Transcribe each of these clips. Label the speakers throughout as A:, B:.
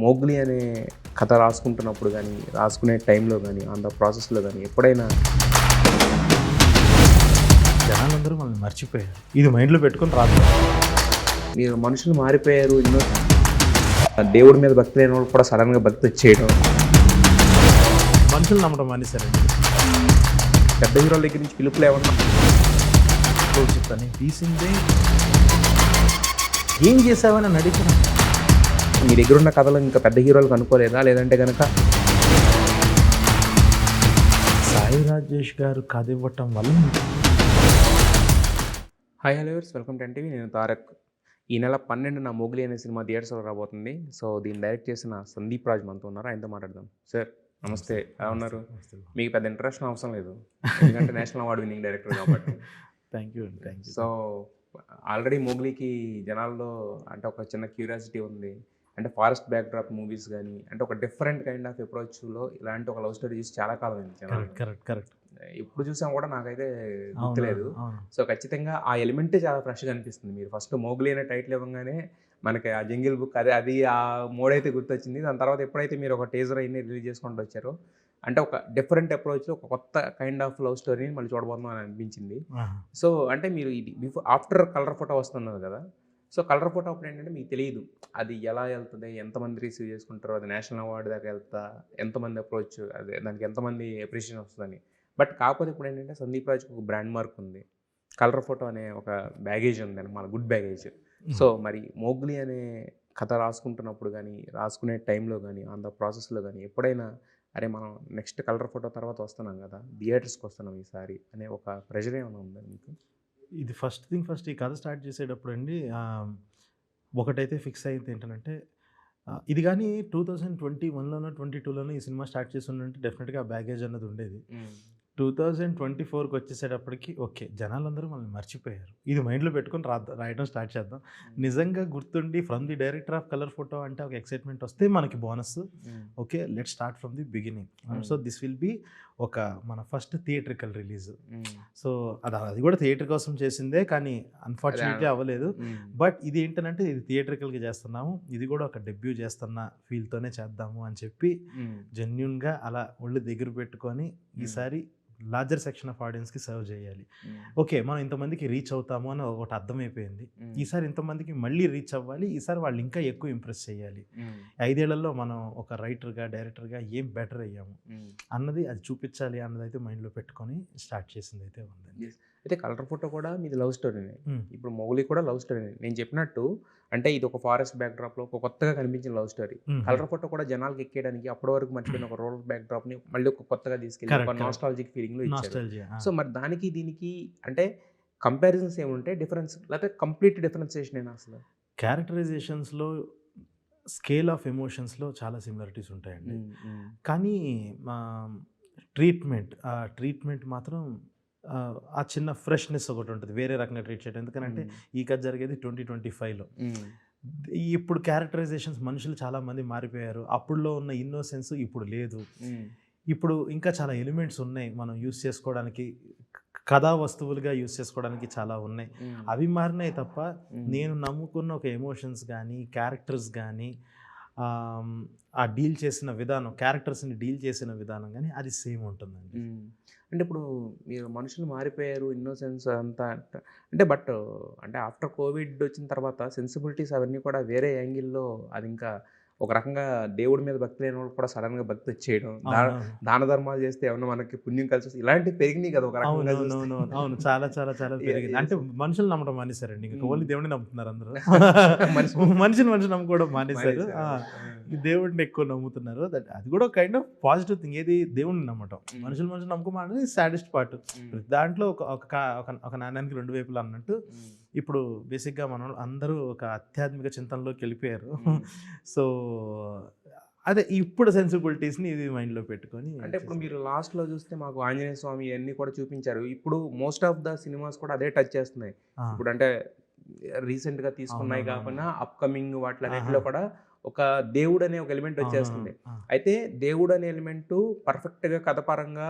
A: Mowgli అనే కథ రాసుకుంటున్నప్పుడు కానీ, రాసుకునే టైంలో కానీ, ఆన్ ద ప్రాసెస్‌లో కానీ ఎప్పుడైనా
B: జనాలందరూ మనల్ని మర్చిపోయారు. ఇది మైండ్‌లో పెట్టుకొని రాదు.
A: మీరు మనుషులు మారిపోయారు. దేవుడి మీద భక్తి లేని వాళ్ళు కూడా సడన్‌గా భక్తి వచ్చేయడం.
B: మనుషులు నమ్మడం మానేశారండి.
A: పెద్ద హీరోల దగ్గర నుంచి పిలుపులు ఏమన్నా
B: చెప్తాను తీసిందే ఏం చేసావని అని అడిగిన
A: మీ దగ్గర ఉన్న కథలు ఇంకా పెద్ద హీరోలకు అనుకోలేదా? లేదంటే కనుక
B: సాయి రాజేష్ గారు కథ ఇవ్వటం వల్ల
A: hi hello viewers, welcome to NTV. నేను తారక్. ఈ నెల 12న మోగ్లీ అనే సినిమా థియేటర్స్లో రాబోతుంది. సో దీన్ని డైరెక్ట్ చేసిన సందీప్ రాజ్ మనతో ఉన్నారు. ఆయనతో మాట్లాడదాం. సార్ నమస్తే, ఎలా ఉన్నారు? మీకు పెద్ద ఇంట్రెస్ట్ అవసరం లేదు, ఎందుకంటే నేషనల్ అవార్డు విన్నింగ్ డైరెక్టర్ కాబట్టి.
B: Thank you.
A: సో ఆల్రెడీ మోగ్లీకి జనాల్లో అంటే ఒక చిన్న క్యూరియాసిటీ ఉంది. అంటే ఫారెస్ట్ బ్యాక్డ్రాప్ మూవీస్ కానీ, అంటే ఒక డిఫరెంట్ కైండ్ ఆఫ్ అప్రోచ్లో ఇలాంటి ఒక లవ్ స్టోరీ చూసి చాలా కాలం అయింది జనాలు.
B: కరెక్ట్
A: ఎప్పుడు చూసాం కూడా నాకైతే గుర్తులేదు. సో ఖచ్చితంగా ఆ ఎలిమెంటే చాలా ఫ్రెష్గా అనిపిస్తుంది. మీరు ఫస్ట్ మోగ్లీ అనే టైటిల్ ఇవ్వగానే మనకి ఆ జంగిల్ బుక్ అది ఆ మోడైతే గుర్తొచ్చింది. దాని తర్వాత ఎప్పుడైతే మీరు ఒక టీజర్ అయినా రిలీజ్ చేసుకుంటూ వచ్చారో, అంటే ఒక డిఫరెంట్ అప్రోచ్లో ఒక కొత్త కైండ్ ఆఫ్ లవ్ స్టోరీని మళ్ళీ చూడబోతున్నాం అని అనిపించింది. సో అంటే మీరు ఇది ఆఫ్టర్ కలర్ ఫోటో వస్తున్నది కదా. సో కలర్ ఫోటో అప్పుడు ఏంటంటే మీకు తెలియదు అది ఎలా వెళ్తుంది, ఎంతమంది రిసీవ్ చేసుకుంటారో, అది నేషనల్ అవార్డు దాకా వెళ్తా, ఎంతమంది అప్రోచ్, అదే దానికి ఎంతమంది అప్రిషియేషన్ వస్తుందని. బట్ కాకపోతే ఇప్పుడు ఏంటంటే సందీప్ రాజ్కి ఒక బ్రాండ్ మార్క్ ఉంది. కలర్ ఫోటో అనే ఒక బ్యాగేజ్ ఉంది మన గుడ్ బ్యాగేజ్. సో మరి మోగ్లీ అనే కథ రాసుకుంటున్నప్పుడు కానీ, రాసుకునే టైంలో కానీ, ఆన్ ద ప్రాసెస్లో కానీ ఎప్పుడైనా అరే మనం నెక్స్ట్ కలర్ ఫోటో తర్వాత వస్తున్నాం కదా, థియేటర్స్కి వస్తున్నాం ఈసారి అనే ఒక ప్రెషర్ ఏమైనా ఉందా మీకు?
B: ఇది ఫస్ట్ ఈ కథ స్టార్ట్ చేసేటప్పుడు అండి ఒకటైతే ఫిక్స్ అయింది ఏంటంటే ఇది కానీ 2021లోనో 22లోనో ఈ సినిమా స్టార్ట్ చేసి ఉంటే డెఫినెట్గా ఆ బ్యాగేజ్ అన్నది ఉండేది. 2024కి వచ్చేసేటప్పటికి ఓకే, జనాలందరూ మనల్ని మర్చిపోయారు. ఇది మైండ్లో పెట్టుకొని రాయడం స్టార్ట్ చేద్దాం. నిజంగా గుర్తుండి from the director of colour photo అంటే ఒక ఎక్సైట్మెంట్ వస్తే మనకి bonus. Okay, let start from the beginning. So this will be ఒక మన ఫస్ట్ థియేట్రికల్ రిలీజ్. సో అది కూడా థియేటర్ కోసం చేసిందే, కానీ అన్ఫార్చునేట్లీ అవ్వలేదు. బట్ ఇది ఏంటంటే ఇది థియేట్రికల్గా చేస్తున్నాము, ఇది కూడా ఒక డెబ్యూ చేస్తున్న ఫీల్తోనే చేద్దాము అని చెప్పి జెన్యున్గా అలా ఒళ్ళు దగ్గర పెట్టుకొని ఈసారి లార్జర్ సెక్షన్ ఆఫ్ ఆడియన్స్కి సర్వ్ చేయాలి. ఓకే, మనం ఇంతమందికి రీచ్ అవుతాము అని ఒకటి అర్థమైపోయింది. ఈసారి ఇంతమందికి మళ్ళీ రీచ్ అవ్వాలి, ఈసారి వాళ్ళు ఇంకా ఎక్కువ ఇంప్రెస్ చేయాలి. 5 ఏళ్లలో మనం ఒక రైటర్గా డైరెక్టర్గా ఏం బెటర్ అయ్యాము అన్నది అది చూపించాలి అన్నది అయితే మైండ్లో పెట్టుకొని స్టార్ట్ చేసింది అయితే ఉంది.
A: అయితే కలర్ ఫోటో కూడా మీది లవ్ స్టోరీనే, ఇప్పుడు మోగ్లీ కూడా లవ్ స్టోరీనే. నేను చెప్పినట్టు అంటే ఇది ఒక ఫారెస్ట్ బ్యాక్డ్రాప్లో ఒక కొత్తగా కనిపించిన లవ్ స్టోరీ. కలర్ ఫోటో కూడా జనాలకి ఎక్కేయడానికి అప్పటి వరకు మర్చిపోయిన ఒక రూరల్ బ్యాక్డ్రాప్ని మళ్ళీ ఒక కొత్తగా తీసుకెళ్ళి ఒక నాస్టాలజిక్ ఫీలింగ్లో ఇచ్చారు. సో మరి దానికి దీనికి అంటే కంపారిజన్స్ ఏముంటాయి, డిఫరెన్స్ లేకపోతే కంప్లీట్ డిఫరెన్సియేషన్ అయినా? అసలు
B: క్యారెక్టరైజేషన్స్లో స్కేల్ ఆఫ్ ఎమోషన్స్లో చాలా సిమిలారిటీస్ ఉంటాయండి, కానీ ట్రీట్మెంట్ మాత్రం ఆ చిన్న ఫ్రెష్నెస్ ఒకటి ఉంటుంది, వేరే రకంగా ట్రీట్ చేయడం. ఎందుకంటే ఈ కథ జరిగేది 2025లో. ఇప్పుడు క్యారెక్టరైజేషన్స్ మనుషులు చాలామంది మారిపోయారు. అప్పుడులో ఉన్న ఇన్నోసెన్స్ ఇప్పుడు లేదు. ఇప్పుడు ఇంకా చాలా ఎలిమెంట్స్ ఉన్నాయి మనం యూస్ చేసుకోవడానికి, కథా వస్తువులుగా యూస్ చేసుకోవడానికి చాలా ఉన్నాయి. అవి మారినాయి తప్ప నేను నమ్ముకున్న ఒక ఎమోషన్స్ కానీ క్యారెక్టర్స్ కానీ ఆ డీల్ చేసిన విధానం, క్యారెక్టర్స్ని డీల్ చేసిన విధానం కానీ అది సేమ్ ఉంటుందండి.
A: అంటే ఇప్పుడు మీరు మనుషులు మారిపోయారు, ఇన్నోసెన్స్ అంతా అంటే బట్ అంటే ఆఫ్టర్ కోవిడ్ వచ్చిన తర్వాత సెన్సిబిలిటీస్ అవన్నీ కూడా వేరే యాంగిల్లో, అది ఇంకా ఒక రకంగా దేవుడి మీద భక్తి లేని వాళ్ళు కూడా సడన్గా భక్తి వచ్చేయడం, దాన ధర్మాలు చేస్తే ఏమన్నా మనకి పుణ్యం కలిసి వస్తుంది, ఇలాంటివి పెరిగినాయి కదా ఒక రకంగా.
B: అవును, చాలా చాలా చాలా పెరిగింది. అంటే మనుషులు నమ్మడం మానేశారండి, ఇంకా ఓన్లీ దేవుడిని నమ్ముతున్నారు అందరూ. మనిషిని నమ్ముకోవడం మానేశారు, దేవుడిని ఎక్కువ నమ్ముతున్నారు. అది కూడా కైండ్ ఆఫ్ పాజిటివ్ థింగ్. ఏది దేవుడిని నమ్మటం, మనుషులు నమ్ముకోమనేది సాడెస్ట్ పార్ట్. దాంట్లో ఒక నాణ్యానికి 2 వైపులు అన్నట్టు ఇప్పుడు బేసిక్గా మనం అందరూ ఒక ఆధ్యాత్మిక చింతనలోకి వెళ్ళిపోయారు. సో అదే ఇప్పుడు సెన్సిబిలిటీస్ని ఇది మైండ్లో పెట్టుకొని,
A: అంటే ఇప్పుడు మీరు లాస్ట్లో చూస్తే మాకు ఆంజనేయ స్వామి ఇవన్నీ కూడా చూపించారు. ఇప్పుడు మోస్ట్ ఆఫ్ ద సినిమాస్ కూడా అదే టచ్ చేస్తున్నాయి. ఇప్పుడు అంటే రీసెంట్గా తీసుకున్నాయి కాకుండా అప్కమింగ్ వాటిలన్నింటిలో కూడా ఒక దేవుడు అనే ఒక ఎలిమెంట్ వచ్చేస్తుంది. అయితే దేవుడు అనే ఎలిమెంట్ పర్ఫెక్ట్గా కథపరంగా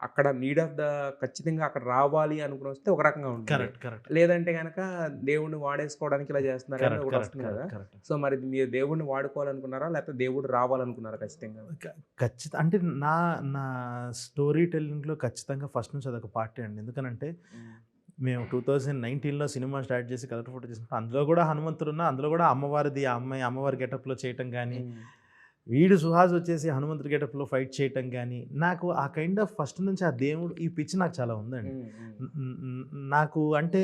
A: అక్కడ నీడ్ ఆఫ్ ద ఖచ్చితంగా అక్కడ రావాలి అనుకుని వస్తే ఒక రకంగా ఉంటుంది. లేదంటే కనుక దేవుడిని వాడేసుకోవడానికి ఇలా చేస్తున్నారు అని ఒకటి వస్తుంది కదా. సో మరి మీరు దేవుడిని వాడుకోవాలనుకున్నారా లేకపోతే దేవుడు రావాలనుకున్నారా? ఖచ్చితంగా
B: అంటే నా నా స్టోరీ టెల్లింగ్లో ఖచ్చితంగా ఫస్ట్ నుంచి అదొక పార్టీ అండి. ఎందుకనంటే మేము 2019లో సినిమా స్టార్ట్ చేసి కలర్ ఫోటో చేసినప్పుడు అందులో కూడా హనుమంతుడు ఉన్న, అందులో కూడా అమ్మవారిది ఆ అమ్మవారి గెటప్లో చేయటం కానీ, వీడు సుహాస్ వచ్చేసి హనుమంతుడి గెటప్లో ఫైట్ చేయటం కానీ, నాకు ఆ కైండ్ ఆఫ్ ఫస్ట్ నుంచి ఆ దేవుడు ఈ పిచ్ నాకు చాలా ఉందండి. నాకు అంటే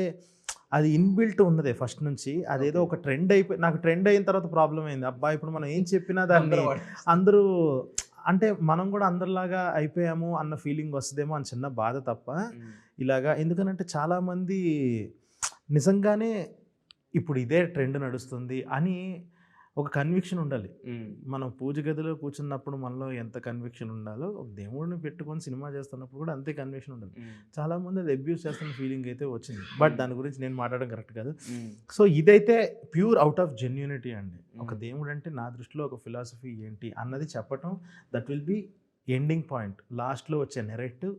B: అది ఇన్బిల్ట్ ఉన్నదే ఫస్ట్ నుంచి. అదేదో ఒక ట్రెండ్ అయిపోయి, నాకు ట్రెండ్ అయిన తర్వాత ప్రాబ్లం అయింది. అబ్బా ఇప్పుడు మనం ఏం చెప్పినా దాన్ని అందరూ అంటే మనం కూడా అందరిలాగా అయిపోయాము అన్న ఫీలింగ్ వస్తుందేమో అని చిన్న బాధ తప్ప ఇలాగా. ఎందుకనంటే చాలామంది నిజంగానే ఇప్పుడు ఇదే ట్రెండ్ నడుస్తుంది అని ఒక కన్విక్షన్ ఉండాలి. మనం పూజ గదిలో కూర్చున్నప్పుడు మనలో ఎంత కన్విక్షన్ ఉండాలో ఒక దేవుడిని పెట్టుకొని సినిమా చేస్తున్నప్పుడు కూడా అంతే కన్విక్షన్ ఉండాలి. చాలామంది అది అబ్యూస్ చేస్తున్న ఫీలింగ్ అయితే వచ్చింది. బట్ దాని గురించి నేను మాట్లాడడం కరెక్ట్ కాదు. సో ఇదైతే ప్యూర్ అవుట్ ఆఫ్ జెన్యూనిటీ అండి. ఒక దేవుడు అంటే నా దృష్టిలో ఒక ఫిలాసఫీ ఏంటి అన్నది చెప్పటం, that will be ending point. లాస్ట్లో వచ్చే నెరేటివ్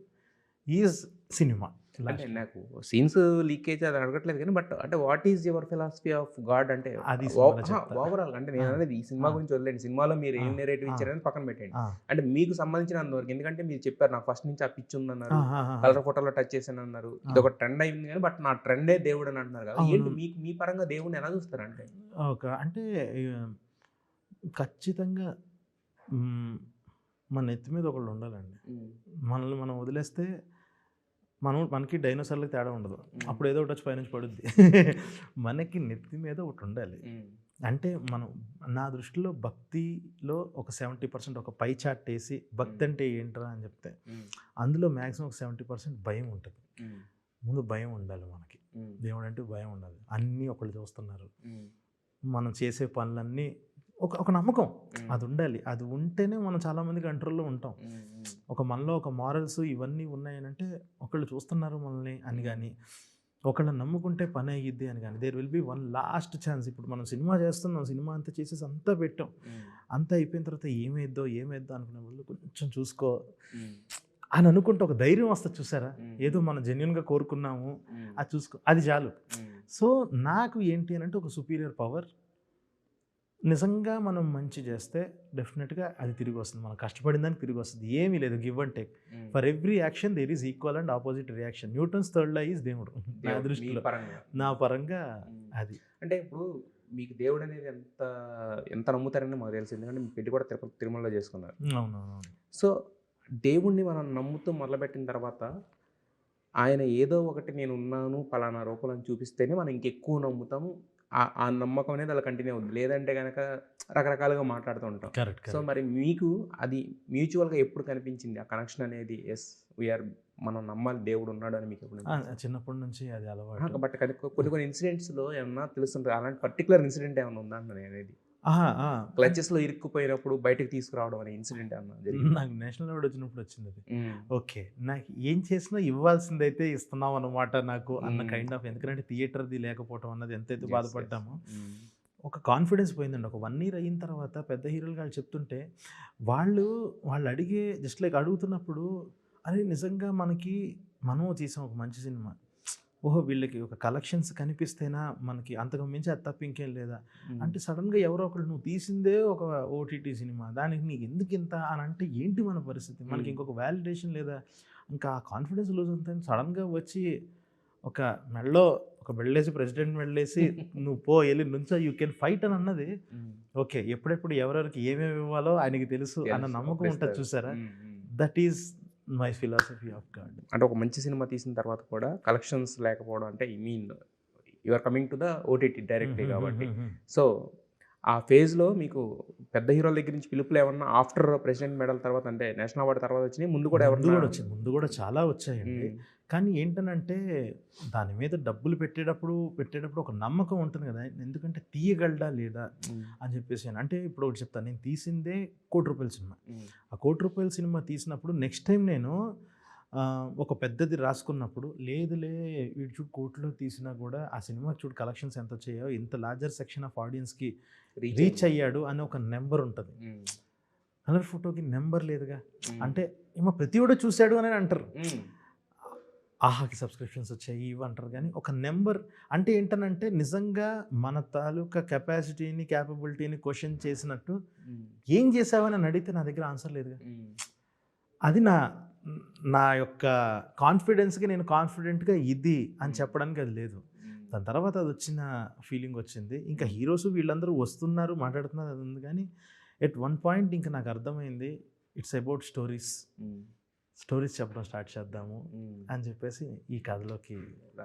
B: ఈజ్ సినిమా.
A: అంటే నాకు సీన్స్ లీకేజ్ అది అడగట్లేదు కానీ, బట్ అంటే what is your philosophy of God అంటే
B: అది
A: ఓవరాల్ అంటే నేను అనేది ఈ సినిమా గురించి వదిలేండి. సినిమాలో మీరు ఏం నెరేటివ్ ఇచ్చారని పక్కన పెట్టండి. అంటే మీకు సంబంధించిన అంతవరకు, ఎందుకంటే మీరు చెప్పారు నాకు ఫస్ట్ నుంచి ఆ పిచ్ ఉందన్నారు, కలర్ ఫోటోలో టచ్ చేశాను అన్నారు, ఇది ఒక ట్రెండ్ అయింది కానీ బట్ నా ట్రెండే దేవుడు అని అంటున్నారు కదా. ఏంటి మీకు మీ పరంగా దేవుడిని ఎలా చూస్తారంటే?
B: అంటే ఖచ్చితంగా మన నెత్తి మీద ఒకళ్ళు ఉండాలండి. మనల్ని మనం వదిలేస్తే మనకి డైనోసార్లకు తేడా ఉండదు. అప్పుడు ఏదో ఒకటి వచ్చి పైనుంచి పడుద్ది. మనకి నెత్తి మీద ఒకటి ఉండాలి. అంటే మనం నా దృష్టిలో భక్తిలో ఒక 70% ఒక పై చాట్ వేసి భక్తి అంటే ఏంట్రా అని చెప్తే అందులో మ్యాక్సిమం ఒక 70% భయం ఉంటుంది. ముందు భయం ఉండాలి మనకి. దేవుడు అంటే భయం ఉండాలి. అన్నీ ఒకళ్ళు చూస్తున్నారు, మనం చేసే పనులన్నీ ఒక నమ్మకం అది ఉండాలి. అది ఉంటేనే మనం చాలామంది కంట్రోల్లో ఉంటాం. ఒక మనలో ఒక మారల్స్ ఇవన్నీ ఉన్నాయనంటే ఒకళ్ళు చూస్తున్నారు మనల్ని అని కానీ, ఒకళ్ళని నమ్ముకుంటే పని అయ్యిద్ది అని కానీ, there will be one last chance. ఇప్పుడు మనం సినిమా చేస్తున్నాం, సినిమా అంతా చేసేసి అంతా పెట్టాం, అంతా అయిపోయిన తర్వాత ఏమైద్దో అనుకునే వాళ్ళు కొంచెం చూసుకో అని అనుకుంటే ఒక ధైర్యం వస్తుంది. చూసారా, ఏదో మనం జెన్యున్గా కోరుకున్నాము అది చూసుకో, అది చాలు. సో నాకు ఏంటి అని అంటే ఒక సుపీరియర్ పవర్. నిజంగా మనం మంచి చేస్తే డెఫినెట్గా అది తిరిగి వస్తుంది. మనం కష్టపడిందని తిరిగి వస్తుంది. ఏమీ లేదు, give and take. For every action there is equal and opposite reaction. Newton's third law is దేవుడు నా దృష్టిలో, నా పరంగా అది.
A: అంటే ఇప్పుడు మీకు దేవుడు అనేది ఎంత నమ్ముతారని మాకు తెలుసు, ఎందుకంటే మీ పెళ్లి కూడా తిరుమలలో చేసుకున్నారు.
B: అవునవును.
A: సో దేవుణ్ణి మనం నమ్ముతూ మొదలుపెట్టిన తర్వాత ఆయన ఏదో ఒకటి నేను ఉన్నాను పలానా రూపంలో చూపిస్తేనే మనం ఇంకెక్కువ నమ్ముతాము. ఆ నమ్మకం అనేది అలా కంటిన్యూ అవుతుంది. లేదంటే కనుక రకరకాలుగా మాట్లాడుతూ ఉంటాం. సో మరి మీకు అది మ్యూచువల్గా ఎప్పుడు కనిపించింది ఆ కనెక్షన్ అనేది? ఎస్ వీఆర్ మనం నమ్మాలి దేవుడు ఉన్నాడు అని మీకు ఎప్పుడు?
B: చిన్నప్పటి నుంచి అది అలవాటు.
A: బట్ కొన్ని ఇన్సిడెంట్స్లో ఏమన్నా తెలుస్తుంటుంది, అలాంటి పర్టికులర్ ఇన్సిడెంట్ ఏమన్నా ఉందా అనేది? క్లచెస్లో ఇరుక్కుపోయినప్పుడు బయటకు తీసుకురావడం అనే ఇన్సిడెంట్ ఏమన్నా జరిగింది?
B: నాకు నేషనల్ అవార్డు వచ్చినప్పుడు వచ్చింది అది. ఓకే, నాకు ఏం చేసినా ఇవ్వాల్సిందైతే ఇస్తున్నాం అన్నమాట నాకు అన్న కైండ్ ఆఫ్. ఎందుకంటే థియేటర్ది లేకపోవడం అన్నది ఎంతైతే బాధపడ్డామో, ఒక కాన్ఫిడెన్స్ పోయిందండి. ఒక 1 year అయిన తర్వాత పెద్ద హీరోలు వాళ్ళు చెప్తుంటే వాళ్ళు అడిగే జస్ట్ లైక్ అడుగుతున్నప్పుడు, అరే నిజంగా మనం చేసాం ఒక మంచి సినిమా, ఓహో వీళ్ళకి ఒక కలెక్షన్స్ కనిపిస్తేనా మనకి అంతకు మించి అది తప్ప ఇంకేం లేదా అంటే సడన్గా ఎవరో ఒకళ్ళు నువ్వు తీసిందే ఒక ఓటీటీ సినిమా, దానికి నీకు ఎందుకు ఇంత అని అంటే ఏంటి మన పరిస్థితి? మనకి ఇంకొక వ్యాలిడేషన్ లేదా? ఇంకా ఆ కాన్ఫిడెన్స్ లూజ్ అవుతుంది. సడన్గా వచ్చి ఒక మెడలో ఒక బెళ్ళేసి, ప్రెసిడెంట్ మెడలేసి నువ్వు వెళ్ళి నుంచో యూ కెన్ ఫైట్ అని అన్నది. ఓకే, ఎప్పుడెప్పుడు ఎవరెవరికి ఏమేమి ఇవ్వాలో ఆయనకి తెలుసు అన్న నమ్మకం ఉంటుంది. చూసారా, that is my philosophy of God.
A: అంటే ఒక మంచి సినిమా తీసిన తర్వాత కూడా కలెక్షన్స్ లేకపోవడం అంటే you are coming to the OTT directly కాబట్టి, సో ఆ ఫేజ్లో మీకు పెద్ద హీరోల దగ్గర నుంచి పిలుపులు ఏమన్నా ఆఫ్టర్ ప్రెసిడెంట్ మెడల్ తర్వాత, అంటే నేషనల్ అవార్డు తర్వాత వచ్చినాయి, ముందు కూడా
B: ముందు కూడా చాలా వచ్చాయండి. కానీ ఏంటనంటే దాని మీద డబ్బులు పెట్టేటప్పుడు ఒక నమ్మకం ఉంటుంది కదా, ఎందుకంటే తీయగలడా లేదా అని చెప్పేసి. అంటే ఇప్పుడు ఒకటి చెప్తాను, నేను తీసిందే ₹1 కోటి సినిమా. ఆ ₹1 కోటి సినిమా తీసినప్పుడు నెక్స్ట్ టైం నేను ఒక పెద్దది రాసుకున్నప్పుడు లేదులే వీడు చూడు కోర్టులో తీసినా కూడా ఆ సినిమా చూడు కలెక్షన్స్ ఎంత వచ్చాయో ఇంత లార్జర్ సెక్షన్ ఆఫ్ ఆడియన్స్కి రీచ్ అయ్యాడు అని ఒక నెంబర్ ఉంటుంది. కలర్ ఫోటోకి నెంబర్ లేదుగా, అంటే ఏమో ప్రతి ఒడు చూశాడు అని అంటారు, ఆహాకి సబ్స్క్రిప్షన్స్ వచ్చాయి ఇవి అంటారు, కానీ ఒక నెంబర్ అంటే ఏంటనంటే నిజంగా మన తాలూకా కెపాసిటీని క్యాపబిలిటీని క్వశ్చన్ చేసినట్టు ఏం చేసావని అని అడిగితే నా దగ్గర ఆన్సర్ లేదుగా. అది నా యొక్క కాన్ఫిడెన్స్కి నేను కాన్ఫిడెంట్గా ఇది అని చెప్పడానికి అది లేదు. దాని తర్వాత అది వచ్చిన ఫీలింగ్ వచ్చింది. ఇంకా హీరోస్ వీళ్ళందరూ వస్తున్నారు మాట్లాడుతున్నారు అది ఉంది, కానీ ఎట్ వన్ పాయింట్ ఇంకా నాకు అర్థమైంది ఇట్స్ అబౌట్ స్టోరీస్ చెప్పడం స్టార్ట్ చేద్దాము అని చెప్పేసి ఈ కథలోకి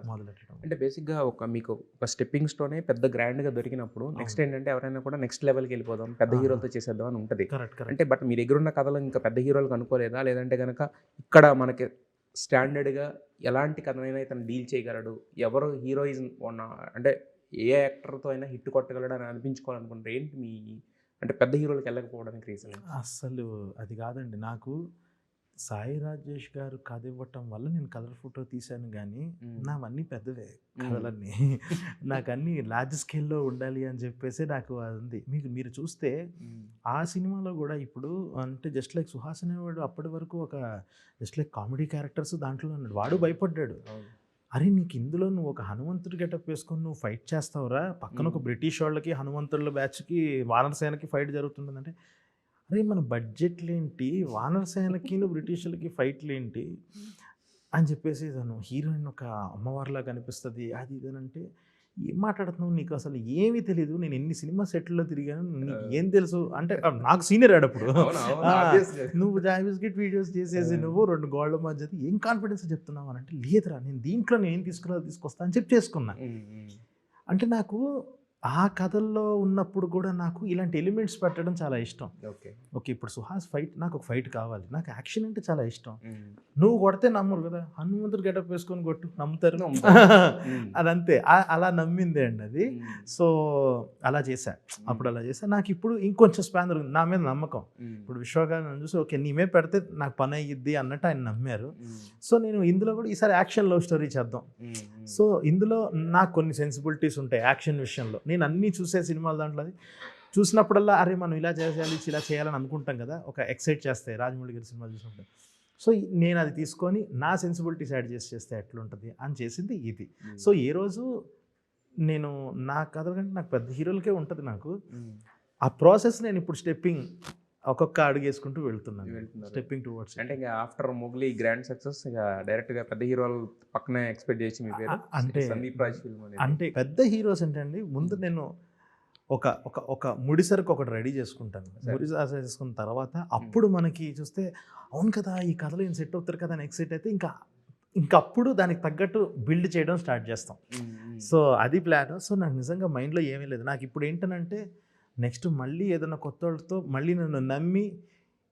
B: మొదలెట్టడం.
A: అంటే బేసిక్గా మీకు ఒక స్టెప్పింగ్ స్టోనే పెద్ద గ్రాండ్గా దొరికినప్పుడు నెక్స్ట్ ఏంటంటే ఎవరైనా కూడా నెక్స్ట్ లెవెల్కి వెళ్ళిపోదాం, పెద్ద హీరోలతో చేసేద్దాం అని ఉంటుంది. అంటే బట్ మీ దగ్గర ఉన్న కథలో ఇంకా పెద్ద హీరోలకు అనుకోలేదా, లేదంటే కనుక ఇక్కడ మనకి స్టాండర్డ్గా ఎలాంటి కథనైనా ఇతను డీల్ చేయగలడు, ఎవరు హీరోయిజం అంటే ఏ యాక్టర్తో అయినా హిట్ కొట్టగలడు అని అనిపించుకోవాలనుకుంటే ఏంటి మీ అంటే పెద్ద హీరోలకు వెళ్ళకపోవడానికి రీజన్?
B: అసలు అది కాదండి, నాకు సాయి రాజేష్ గారు కథ ఇవ్వటం వల్ల నేను కలర్ ఫోటో తీశాను, కానీ నావన్నీ పెద్దవే కథలన్నీ, నాకు అన్నీ లార్జ్ స్కేల్లో ఉండాలి అని చెప్పేసి నాకు అది ఉంది. మీరు చూస్తే ఆ సినిమాలో కూడా ఇప్పుడు అంటే జస్ట్ లైక్ సుహాస్ అనేవాడు అప్పటి వరకు ఒక జస్ట్ లైక్ కామెడీ క్యారెక్టర్స్ దాంట్లో ఉన్నాడు, వాడు భయపడ్డాడు. అరే నీకు ఇందులో నువ్వు ఒక హనుమంతుడి గెటప్ వేసుకొని నువ్వు ఫైట్ చేస్తావురా, పక్కన ఒక బ్రిటిష్ వాళ్ళకి హనుమంతుల బ్యాచ్కి వానరసేనకి ఫైట్ జరుగుతుందంటే అరే మన బడ్జెట్లు ఏంటి, వానరసేనకి బ్రిటిషర్లకి ఫైట్లు ఏంటి అని చెప్పేసి తను హీరోయిన్ ఒక అమ్మవారిలా కనిపిస్తుంది అది ఇదనంటే ఏం మాట్లాడుతున్నావు, నీకు అసలు ఏమీ తెలీదు, నేను ఎన్ని సినిమా సెట్లో తిరిగాను, నీకు ఏం తెలుసు అంటే నాకు సీనియర్ ఆడప్పుడు నువ్వు జాయ్ బిస్కెట్ వీడియోస్ చేసేసి నువ్వు 2 గోళ్ళ మధ్య ఏం కాన్ఫిడెన్స్ చెప్తున్నావు అని అంటే లేదురా నేను దీంట్లో నేను తీసుకొస్తా అని చెప్పి చేసుకున్నా. అంటే నాకు ఆ కథల్లో ఉన్నప్పుడు కూడా నాకు ఇలాంటి ఎలిమెంట్స్ పెట్టడం చాలా ఇష్టం. ఓకే ఇప్పుడు సుహాస్ ఫైట్, నాకు ఒక ఫైట్ కావాలి, నాకు యాక్షన్ అంటే చాలా ఇష్టం. నువ్వు కొడితే నమ్మరు కదా, హనుమంతుడు గెటప్ వేసుకొని కొట్టు నమ్ముతారు అదంతే, అలా నమ్మిందే అండి అది. సో అలా చేశా, అప్పుడు అలా చేశా. నాకు ఇప్పుడు ఇంకొంచెం స్పాన్ దొరికింది, నా మీద నమ్మకం. ఇప్పుడు విశ్వగారిని చూసి ఓకే నీమే పెడితే నాకు పని అయ్యిద్ది అన్నట్టు ఆయన నమ్మారు. సో నేను ఇందులో కూడా ఈసారి యాక్షన్ లవ్ స్టోరీ చేద్దాం. సో ఇందులో నాకు కొన్ని సెన్సిబిలిటీస్ ఉంటాయి యాక్షన్ విషయంలో. నేను అన్నీ చూసే సినిమాలు దాంట్లో అది చూసినప్పుడల్లా అరే మనం ఇలా చేయాలి ఇలా చేయాలని అనుకుంటాం కదా, ఒక ఎక్సైట్ చేస్తాయి రాజమౌళి గారి సినిమాలు చూసినప్పుడు. సో నేను అది తీసుకొని నా సెన్సిబిలిటీస్ యాడ్ చేస్తే ఎట్లుంటుంది అని చేసింది ఇది. సో ఏ రోజు నేను నా కథ కంటే నాకు పెద్ద హీరోలకే ఉంటుంది నాకు ఆ ప్రాసెస్. నేను ఇప్పుడు స్టెప్పింగ్ ఒక్కొక్క అడుగు వేసుకుంటూ వెళ్తున్నాను, స్టెప్పింగ్ టువర్డ్స్.
A: అంటే ఇంకా ఆఫ్టర్ మొగ్లీ గ్రాండ్ సక్సెస్ ఇక డైరెక్ట్గా పెద్ద హీరోలు పక్కనే ఎక్స్పెక్ట్ చేసి మీ పేరు
B: అంటే
A: సందీప్ రాజ్ ఫిల్మ్
B: అంటే పెద్ద హీరోస్ ఏంటండి, ముందు నేను ఒక ముడిసరికి ఒకటి రెడీ చేసుకుంటాను. ముడిసరి చేసుకున్న తర్వాత అప్పుడు మనకి చూస్తే అవును కదా ఈ కథలో ఏం సెట్ అవుతారు కదా అని ఎక్సైట్ అయితే ఇంకప్పుడు దానికి తగ్గట్టు బిల్డ్ చేయడం స్టార్ట్ చేస్తాం. సో అది ప్లాన్. సో నాకు నిజంగా మైండ్లో ఏమీ లేదు. నాకు ఇప్పుడు ఏంటనంటే నెక్స్ట్ మళ్ళీ ఏదైనా కొత్త వాళ్ళతో మళ్ళీ నన్ను నమ్మి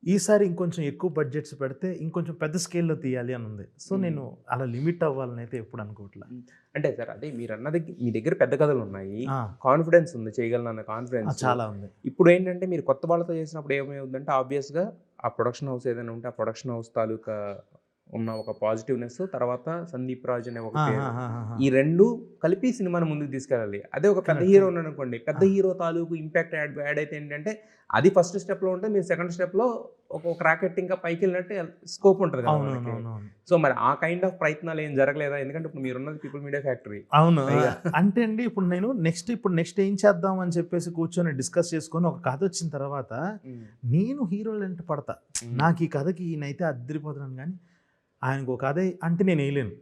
B: ఈసారి ఇంకొంచెం ఎక్కువ బడ్జెట్స్ పెడితే ఇంకొంచెం పెద్ద స్కేల్లో తీయాలి అని ఉంది. సో నేను అలా లిమిట్ అవ్వాలని అయితే ఎప్పుడు అనుకోవట్లే.
A: అంటే సార్ అదే మీరు అన్నది మీ దగ్గర పెద్ద కథలు ఉన్నాయి, కాన్ఫిడెన్స్ ఉంది, చేయగలను అన్న కాన్ఫిడెన్స్
B: చాలా ఉంది.
A: ఇప్పుడు ఏంటంటే మీరు కొత్త వాళ్ళతో చేసినప్పుడు ఏమవుతుందంటే ఆబ్వియస్గా ఆ ప్రొడక్షన్ హౌస్ ఏదైనా ఉంటే ఆ ప్రొడక్షన్ హౌస్ తాలూకా ఉన్న ఒక పాజిటివ్నెస్, తర్వాత సందీప్ రాజ్ అనే ఒక పేరు, ఈ రెండు కలిపి సినిమాని ముందుకు తీసుకెళ్ళాలి. అదే ఒక పెద్ద హీరో ఉన్నాడు అనుకోండి, పెద్ద హీరో తాలూకు ఇంపాక్ట్ యాడ్ అయితే ఏంటంటే అది ఫస్ట్ స్టెప్లో ఉంటే మీరు సెకండ్ స్టెప్లో ఒక రాకెట్ ఇంకా పైకి వెళ్ళినట్టు స్కోప్ ఉంటుంది కదా. సో మరి ఆ కైండ్ ఆఫ్ ప్రయత్నాలు ఏం జరగలేదా? ఎందుకంటే ఇప్పుడు మీరున్నది పీపుల్ మీడియా ఫ్యాక్టరీ.
B: అవును అంటే అండి ఇప్పుడు నేను నెక్స్ట్ ఏం చేద్దాం అని చెప్పేసి కూర్చొని డిస్కస్ చేసుకొని ఒక కథ వచ్చిన తర్వాత నేను హీరోలు వెంట పడతా, నాకు ఈ కథకి ఈయనైతే అద్దరిపోతున్నాను, కానీ ఆయనకు ఒక కథ అంటే నేను వేయలేను.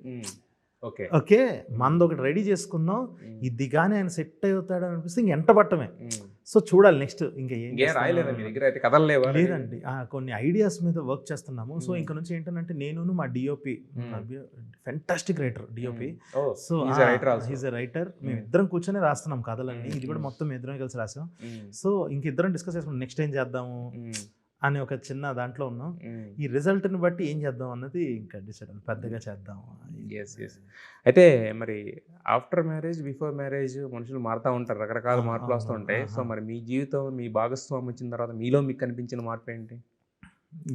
B: ఓకే మనది ఒకటి రెడీ చేసుకుందాం, ఇది కానీ ఆయన సెట్ అవుతాడు అనిపిస్తే ఇంక ఎంట పట్టమే. సో చూడాలి నెక్స్ట్ ఇంకా లేదండి, కొన్ని ఐడియాస్ మీద వర్క్ చేస్తున్నాము. సో ఇంకా నుంచి ఏంటంటే నేను మా DOP, fantastic writer DOP, so he's a writer, మేము ఇద్దరం కూర్చొని రాస్తున్నాం కథలన్నీ. ఇది కూడా మొత్తం ఇద్దరం కలిసి రాసాం. సో ఇంక ఇద్దరం డిస్కస్ చేసుకున్నాం నెక్స్ట్ ఏం చేద్దాము అని ఒక చిన్న దాంట్లో ఉన్నాం. ఈ రిజల్ట్ని బట్టి ఏం చేద్దాం అన్నది ఇంకా డిసైడ్ పెద్దగా చేద్దాం.
A: అయితే మరి ఆఫ్టర్ మ్యారేజ్ బిఫోర్ మ్యారేజ్ మనుషులు మారుతూ ఉంటారు, రకరకాల మార్పులు వస్తూ ఉంటాయి. సో మరి మీ జీవితం మీ భాగస్వామి వచ్చిన తర్వాత మీలో మీకు కనిపించిన మార్పు ఏంటి?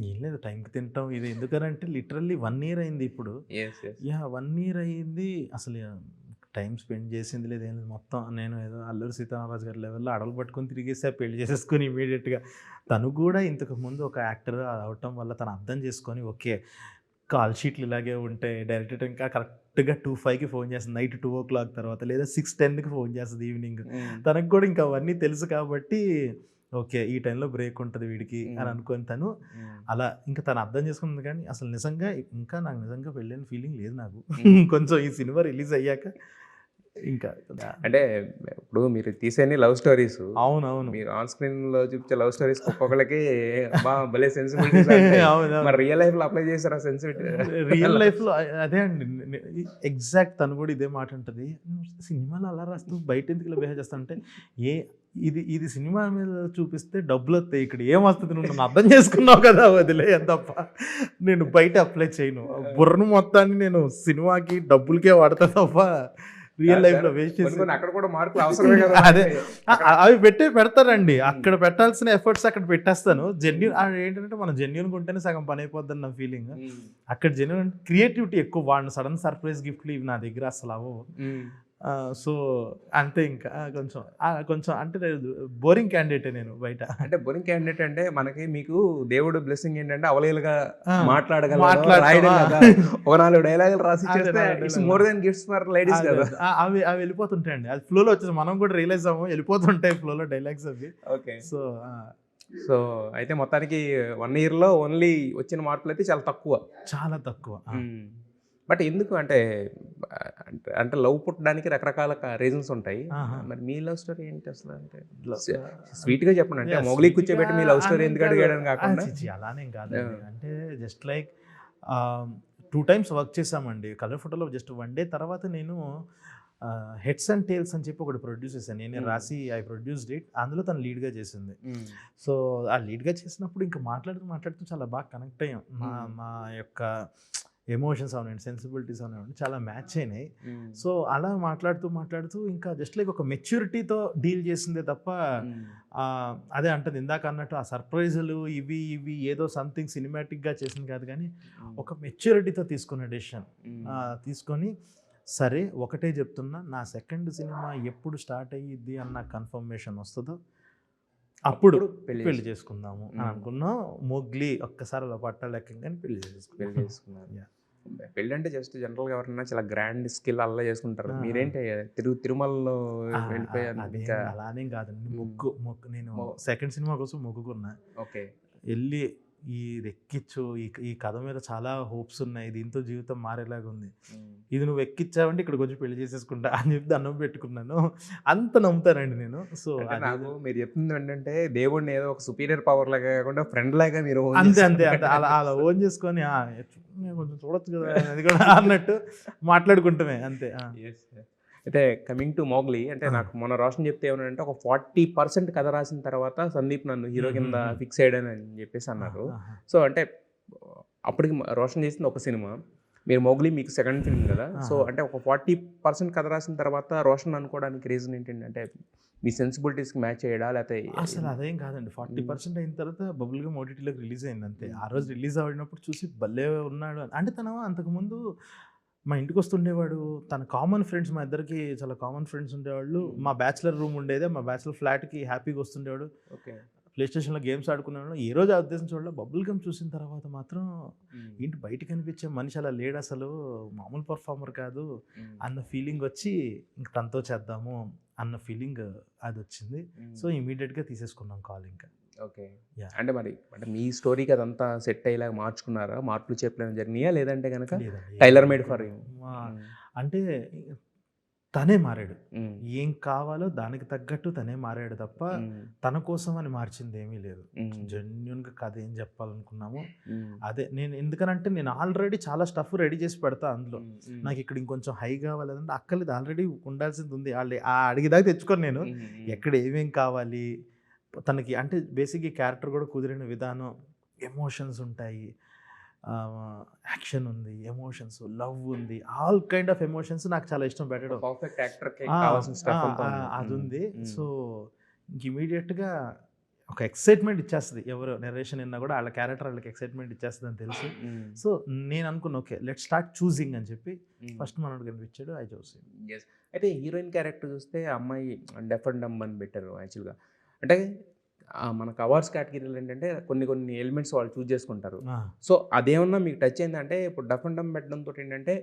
B: ఏం లేదు టైంకి తింటాం. ఇది ఎందుకనంటే లిటరల్లీ 1 ఇయర్ అయింది ఇప్పుడు.
A: యెస్. యెస్.
B: యాహ్! 1 ఇయర్ అయింది. అసలు టైం స్పెండ్ చేసింది లేదు ఏం లేదు. మొత్తం నేను ఏదో 'అల్లూరి సీతారామరాజు' గారి లెవెల్‌లో అడవులు పట్టుకొని తిరిగేసా పెళ్లి చేసేసుకొని ఇమ్మీడియేట్‌గా. తను కూడా ఇంతకుముందు ఒక యాక్టర్ అవ్వటం వల్ల తను అర్థం చేసుకొని ఓకే. కాల్ షీట్లు ఇలాగే ఉంటాయి. డైరెక్టర్ ఇంకా కరెక్ట్‌గా 2:05కి ఫోన్ చేస్తుంది. నైట్ 2:00 తర్వాత లేదా 6:10కి ఫోన్ చేస్తది ఈవినింగ్. తనకు కూడా ఇంకా అవన్నీ తెలుసు కాబట్టి ఓకే. ఈ టైంలో బ్రేక్ ఉంటది వీడికి అని అనుకోని తను అలా ఇంకా తను అర్థం చేసుకుంది. కానీ అసలు నిజంగా ఇంకా నాకు నిజంగా పెళ్ళైన ఫీలింగ్ లేదు నాకు. కొంచెం ఈ సినిమా రిలీజ్ అయ్యాక ఇంకా
A: అంటే ఇప్పుడు మీరు తీసేని లవ్ స్టోరీస్.
B: అవునవును.
A: మీరు ఆన్ స్క్రీన్‌లో చూపించే లవ్ స్టోరీస్ ఒక్కొక్కళ్ళకి భలే సెన్సిబిలిటీస్ ఉంటాయి.
B: అవునవును.
A: మరి రియల్ లైఫ్‌లో అప్లై చేసారా సెన్సిటివిటీ?
B: రియల్ లైఫ్‌లో అదే అండి. ఎగ్జాక్ట్ తను కూడా ఇదే మాట ఉంటది. సినిమాలో అలా రాస్తూ బయట ఎందుకు ఇలా బిహేవ్ చేస్తానంటే ఏ ఇది సినిమా మీద చూపిస్తే డబ్బులొస్తాయి. ఇక్కడ ఏమొస్తది నువ్వు నన్ను అర్థం చేసుకున్నావు కదా వదిలేయను తప్ప నేను బయట అప్లై చేయను. బుర్రను మొత్తాన్ని నేను సినిమాకి డబ్బులకే వాడతా తప్ప రియల్ లైఫ్‌లో వేస్ట్ చేసి
A: అక్కడ కూడా మార్కులు అవసరమే కదా.
B: అదే అవి పెడతారండి. అక్కడ పెట్టాల్సిన ఎఫర్ట్స్ అక్కడ పెట్టేస్తాను. జెన్యూన్ ఏంటంటే మనం జెన్యూన్‌గా ఉంటేనే సగం పని అయిపోద్దని నా ఫీలింగ్. అక్కడ జెన్యూన్ క్రియేటివిటీ ఎక్కువ వాడిన సడన్ సర్ప్రైజ్ గిఫ్ట్లు ఇవి నా దగ్గర అసలు అవ్వవు. సో అంతే ఇంకా కొంచెం అంటే బోరింగ్ క్యాండిడేటే నేను బయట.
A: అంటే బోరింగ్ క్యాండిడేట్ అంటే మనకి మీకు దేవుడు బ్లెస్సింగ్ ఏంటంటే అవలీలగా రాయడం ఒక 4 డైలాగులు రాసి చేస్తే it's more than gifts for ladies కదా.
B: అవి వెళ్ళిపోతుంటాయండి. అది ఫ్లోలో వచ్చేసి మనం కూడా రియలైజ్ అవ్వము. వెళ్ళిపోతుంటాయి ఫ్లోలో డైలాగ్స్ అవి.
A: ఓకే. సో అయితే మొత్తానికి 1 ఇయర్‌లో ఓన్లీ వచ్చిన మార్కులు అయితే చాలా తక్కువ. బట్ ఎందుకు అంటే అంటే లవ్ పుట్టడానికి రకరకాల రీజన్స్ ఉంటాయి. మరి మీ లవ్ స్టోరీ ఏంటి అసలు? అంటే స్వీట్ గా చెప్పండి. అంటే మొగలి కూర్చోబెట్టి మీ లవ్ స్టోరీ ఎందుకు అడిగాడని కాకుండా
B: అలానేం కాదండి. అంటే జస్ట్ లైక్ 2 times వర్క్ చేసామండి కలర్ ఫోటోలో. జస్ట్ 1 day తర్వాత నేను హెడ్స్ అండ్ టేల్స్ అని చెప్పి ఒకటి ప్రొడ్యూస్ చేశాను. నేనే రాసి ఐ ప్రొడ్యూస్డ్ ఇట్. అందులో తను లీడ్గా చేసింది. సో ఆ లీడ్గా చేసినప్పుడు ఇంకా మాట్లాడుతూ చాలా బాగా కనెక్ట్ అయ్యాం. మా యొక్క ఎమోషన్స్ అవనండి, సెన్సిబిలిటీస్ అవనండి చాలా మ్యాచ్ అయినాయి. సో అలా మాట్లాడుతూ ఇంకా జస్ట్ లైక్ ఒక మెచ్యూరిటీతో డీల్ చేసిందే తప్ప అదే అంటది ఇందాక అన్నట్టు ఆ సర్ప్రైజులు ఇవి ఏదో సంథింగ్ సినిమాటిక్గా చేసింది కాదు. కానీ ఒక మెచ్యూరిటీతో తీసుకున్న డెసిషన్ తీసుకొని సరే ఒకటే చెప్తున్నా, నా సెకండ్ సినిమా ఎప్పుడు స్టార్ట్ అయ్యిద్ది అన్న కన్ఫర్మేషన్ వస్తుందో అప్పుడు పెళ్లి చేసుకుందాము అని అనుకున్నాం. మొగ్లీ ఒక్కసారి అలా పట్టాలెక్కగానే పెళ్లి చేసుకున్నారు.
A: పెళ్ళి అంటే జస్ట్ జనరల్ గా ఎవరైనా చాలా గ్రాండ్ స్కిల్ అలా చేసుకుంటారు. మీరేంటి తిరుమలలో వెళ్ళిపోయారు?
B: అలానేం కాదండి. మొక్కు నేను సెకండ్ సినిమా కోసం మొక్కుకున్నా.
A: ఓకే.
B: వెళ్ళి ఇది ఎక్కించు, ఈ కథ మీద చాలా హోప్స్ ఉన్నాయి, దీంతో జీవితం మారేలాగా ఉంది, ఇది నువ్వు ఎక్కించావంటే ఇక్కడ కొంచెం పెళ్లి చేసేసుకుంటా అని చెప్పి దండం పెట్టుకున్నాను. అంత నమ్ముతానండి నేను. సో
A: నాకు మీరు చెప్తుంది ఏంటంటే దేవుడిని ఏదో ఒక సుపీరియర్ పవర్ లాగా కాకుండా ఫ్రెండ్ లాగా మీరు
B: అంతే అలా ఓన్ చేసుకొని కొంచెం చూడొచ్చు కదా అది కూడా అన్నట్టు మాట్లాడుకుంటామే అంతే.
A: అయితే కమింగ్ టు మోగ్లీ అంటే నాకు మొన్న రోషన్ చెప్తే ఏమన్నాడంటే ఒక 40% కథ రాసిన తర్వాత సందీప్ నన్ను హీరో కింద ఫిక్స్ అయ్యాడని చెప్పేసి అన్నారు. సో అంటే అప్పటికి రోషన్ చేసింది ఒక సినిమా, మీరు మోగ్లీ మీకు సెకండ్ ఫిల్మ్ కదా. సో అంటే ఒక 40% కథ రాసిన తర్వాత రోషన్ అనుకోవడానికి రీజన్ ఏంటండి? అంటే మీ సెన్సిబిలిటీస్కి మ్యాచ్ చేయడా లేకపోతే?
B: అసలు అదేం కాదండి. 40% అయిన తర్వాత బబుల్గా ఓటీటీలోకి రిలీజ్ అయింది అంతే. ఆ రోజు రిలీజ్ అయినప్పుడు చూసి భలే ఉన్నాడు అంటే తను అంతకుముందు మా ఇంటికి వస్తుండేవాడు. తన కామన్ ఫ్రెండ్స్, మా ఇద్దరికి చాలా కామన్ ఫ్రెండ్స్ ఉండేవాళ్ళు. మా బ్యాచులర్ రూమ్ ఉండేదే, మా బ్యాచులర్ ఫ్లాట్కి హ్యాపీగా వస్తుండేవాడు.
A: ఓకే.
B: ప్లే స్టేషన్లో గేమ్స్ ఆడుకునేవాడు. ఏ రోజు ఆ ఉద్దేశం చూడాలి. బబుల్ గమ్ చూసిన తర్వాత మాత్రం ఏంటి బయట కనిపించే మనిషి అలా లేడు, అసలు మామూలు పర్ఫార్మర్ కాదు అన్న ఫీలింగ్ వచ్చి ఇంక తనతో చేద్దాము అన్న ఫీలింగ్ అది వచ్చింది. సో ఇమీడియట్గా తీసేసుకున్నాం కాల్ ఇంకా.
A: ఓకే. అంటే మరి అంటే మీ స్టోరీకి అదంతా సెట్ అయ్యేలాగా మార్చుకున్నారా? మార్పులు చేర్పులు జరిగినాయా లేదంటే కనుక టైలర్ మేడ్ ఫర్ యూ?
B: అంటే తనే మారాడు. ఏం కావాలో దానికి తగ్గట్టు తనే మారాడు తప్ప తన కోసం అని మార్చింది ఏమీ లేదు. జెన్యూన్గా కథ ఏం చెప్పాలనుకున్నాము అదే. నేను ఎందుకనంటే నేను ఆల్రెడీ చాలా స్టఫ్ రెడీ చేసి పెడతా అందులో. నాకు ఇక్కడ ఇంకొంచెం హై కావాలంటే అక్కర్లేదు, ఆల్రెడీ ఉండాల్సింది ఉంది. వాళ్ళు అడిగేదాకా తెచ్చుకొని నేను ఎక్కడ ఏమేం కావాలి తనకి అంటే బేసిక్గా క్యారెక్టర్ కూడా కుదిరిన విధానం, ఎమోషన్స్ ఉంటాయి, యాక్షన్ ఉంది, ఎమోషన్స్, లవ్ ఉంది, ఆల్ కైండ్ ఆఫ్ ఎమోషన్స్ నాకు చాలా ఇష్టం పెట్టడం. అది ఉంది. సో ఇమీడియట్గా ఒక ఎక్సైట్మెంట్ ఇచ్చేస్తుంది. ఎవరు నెరేషన్ విన్నా కూడా వాళ్ళ క్యారెక్టర్ వాళ్ళకి ఎక్సైట్మెంట్ ఇచ్చేస్తుంది అని తెలుసు. సో నేను అనుకున్నా ఓకే లెట్ స్టార్ట్ చూసింగ్ అని చెప్పి ఫస్ట్ మనోడు కనిపించాడు, ఐ చూసి.
A: ఎస్. అయితే హీరోయిన్ క్యారెక్టర్ చూస్తే ఆ అమ్మాయి డెఫ్ అండ్ డమ్ అని పెట్టారు యాక్చువల్గా. అంటే మనకు అవార్డ్స్ కేటగిరీలో ఏంటంటే కొన్ని కొన్ని ఎలిమెంట్స్ వాళ్ళు చూస్ చేసుకుంటారు. సో అదేమన్నా మీకు టచ్ అయిందంటే ఇప్పుడు డెఫ్ అండ్ డమ్ పెట్టడంతో ఏంటంటే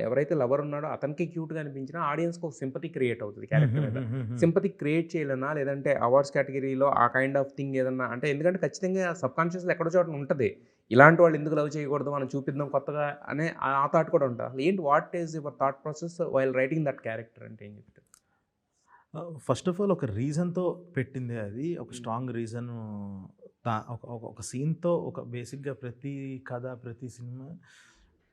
A: ఎవరైతే లవర్ ఉన్నాడో అతనికి క్యూట్గా అనిపించినా ఆడియన్స్కి ఒక సింపతి క్రియేట్ అవుతుంది క్యారెక్టర్ మీద. సింపతి క్రియేట్ చేయాలన్నా లేదంటే అవార్డ్స్ కేటగిరీలో ఆ కైండ్ ఆఫ్ థింగ్ ఏదన్నా అంటే ఎందుకంటే ఖచ్చితంగా సబ్ కాన్షియస్లో ఎక్కడో చోట ఉంటుంది ఇలాంటి వాళ్ళు ఎందుకు లవ్ చేయకూడదు మనం చూపిద్దాం కొత్తగా అనే ఆ థాట్ కూడా ఉంటుంది. అసలు ఏంటి what is your thought process while writing that character అంటే ఏం చెప్తారు?
B: ఫస్ట్ ఆఫ్ ఆల్ ఒక రీజన్తో పెట్టింది అది, ఒక స్ట్రాంగ్ రీజన్. ఒక సీన్తో ఒక బేసిక్గా ప్రతి కథ ప్రతి సినిమా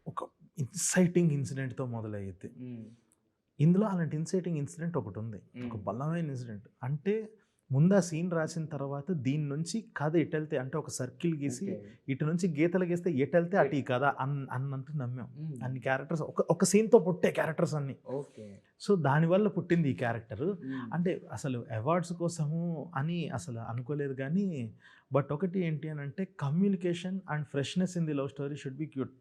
B: ఒక ఇన్సైటింగ్ ఇన్సిడెంట్తో మొదలయ్యేది. ఇందులో అలాంటి ఇన్సైటింగ్ ఇన్సిడెంట్ ఒకటి ఉంది, ఒక బలమైన ఇన్సిడెంట్. అంటే ముందు ఆ సీన్ రాసిన తర్వాత దీని నుంచి కథ ఎటెళ్తే అంటే ఒక సర్కిల్ గీసి ఇటు నుంచి గీతలు గీస్తే ఎటెళ్తే అటు ఈ కథ అన్నంటూ నమ్మాం. అన్ని క్యారెక్టర్స్ ఒక సీన్తో పుట్టే క్యారెక్టర్స్ అన్ని. సో దానివల్ల పుట్టింది ఈ క్యారెక్టర్. అంటే అసలు అవార్డ్స్ కోసము అని అసలు అనుకోలేదు కానీ బట్ ఒకటి ఏంటి అని అంటే communication and freshness in the love story should be cute.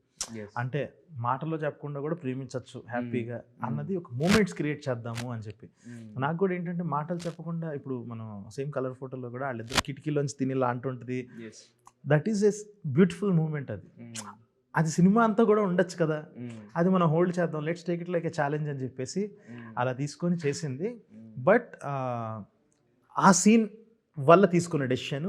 B: అంటే మాటలో చెప్పకుండా కూడా ప్రేమించవచ్చు హ్యాపీగా అన్నది ఒక మూమెంట్స్ క్రియేట్ చేద్దాము అని చెప్పి. నాకు కూడా ఏంటంటే మాటలు చెప్పకుండా ఇప్పుడు మనం సేమ్ కలర్ ఫోటోలో కూడా వాళ్ళిద్దరు కిటికీలోంచి తినేలా అంటుంటుంది. That is a beautiful moment. అది సినిమా అంతా కూడా ఉండొచ్చు కదా, అది మనం హోల్డ్ చేద్దాం, let's take it like a challenge అని చెప్పేసి అలా తీసుకొని చేసింది. బట్ ఆ సీన్ వల్ల తీసుకున్న డెసిషన్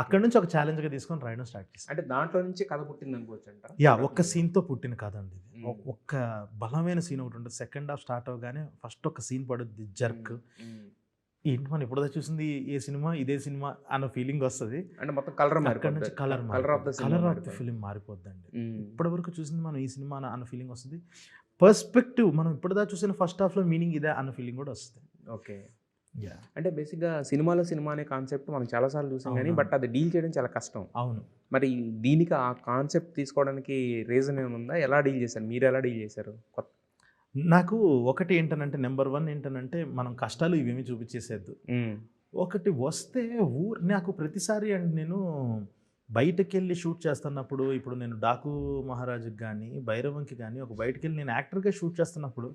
B: అక్కడ నుంచి ఒక ఛాలెంజ్గా తీసుకొని రాయడం స్టార్ట్ చేసి
A: అంటే దాంట్లో నుంచి కథ పుట్టింది అనుకోవచ్చు అంట.
B: ఒక్క సీన్తో పుట్టిన కథ అండి ఇది. ఒక్క బలమైన సీన్ ఒకటి ఉంటుంది. సెకండ్ హాఫ్ స్టార్ట్ అవగానే ఫస్ట్ ఒక సీన్ పడుద్ది, జర్క్. ఏంటి మనం ఎప్పుడో చూసింది ఏ సినిమా ఇదే సినిమా అన్న ఫీలింగ్ వస్తుంది.
A: అంటే మొత్తం కలర్
B: అక్కడ నుంచి కలర్ ఆఫ్ ద ఫిలిం మారిపోద్దండి. ఇప్పటి వరకు చూసింది మనం ఈ సినిమా అన్న ఫీలింగ్ వస్తుంది. పర్స్పెక్టివ్ మనం ఇప్పటిదా చూసిన ఫస్ట్ హాఫ్లో మీనింగ్ ఇదే అన్న ఫీలింగ్ కూడా వస్తుంది.
A: ఓకే. అంటే బేసిక్గా సినిమాలో సినిమా అనే కాన్సెప్ట్ మనం చాలాసార్లు చూసాం కానీ బట్ అది డీల్ చేయడం చాలా కష్టం.
B: అవును.
A: మరి దీనికి ఆ కాన్సెప్ట్ తీసుకోవడానికి రీజన్ ఏముందా? ఎలా డీల్ చేశారు మీరు? ఎలా డీల్ చేశారు?
B: నాకు ఒకటి ఏంటనంటే నెంబర్ 1 ఏంటనంటే మనం కష్టాలు ఇవేమి చూపించేసేద్దు. ఒకటి వస్తే నాకు ప్రతిసారి అండ్ నేను బయటకు వెళ్ళి షూట్ చేస్తున్నప్పుడు ఇప్పుడు నేను డాకు మహారాజుకి కానీ భైరవంకి కానీ ఒక బయటకు వెళ్ళి నేను యాక్టర్గా షూట్ చేస్తున్నప్పుడు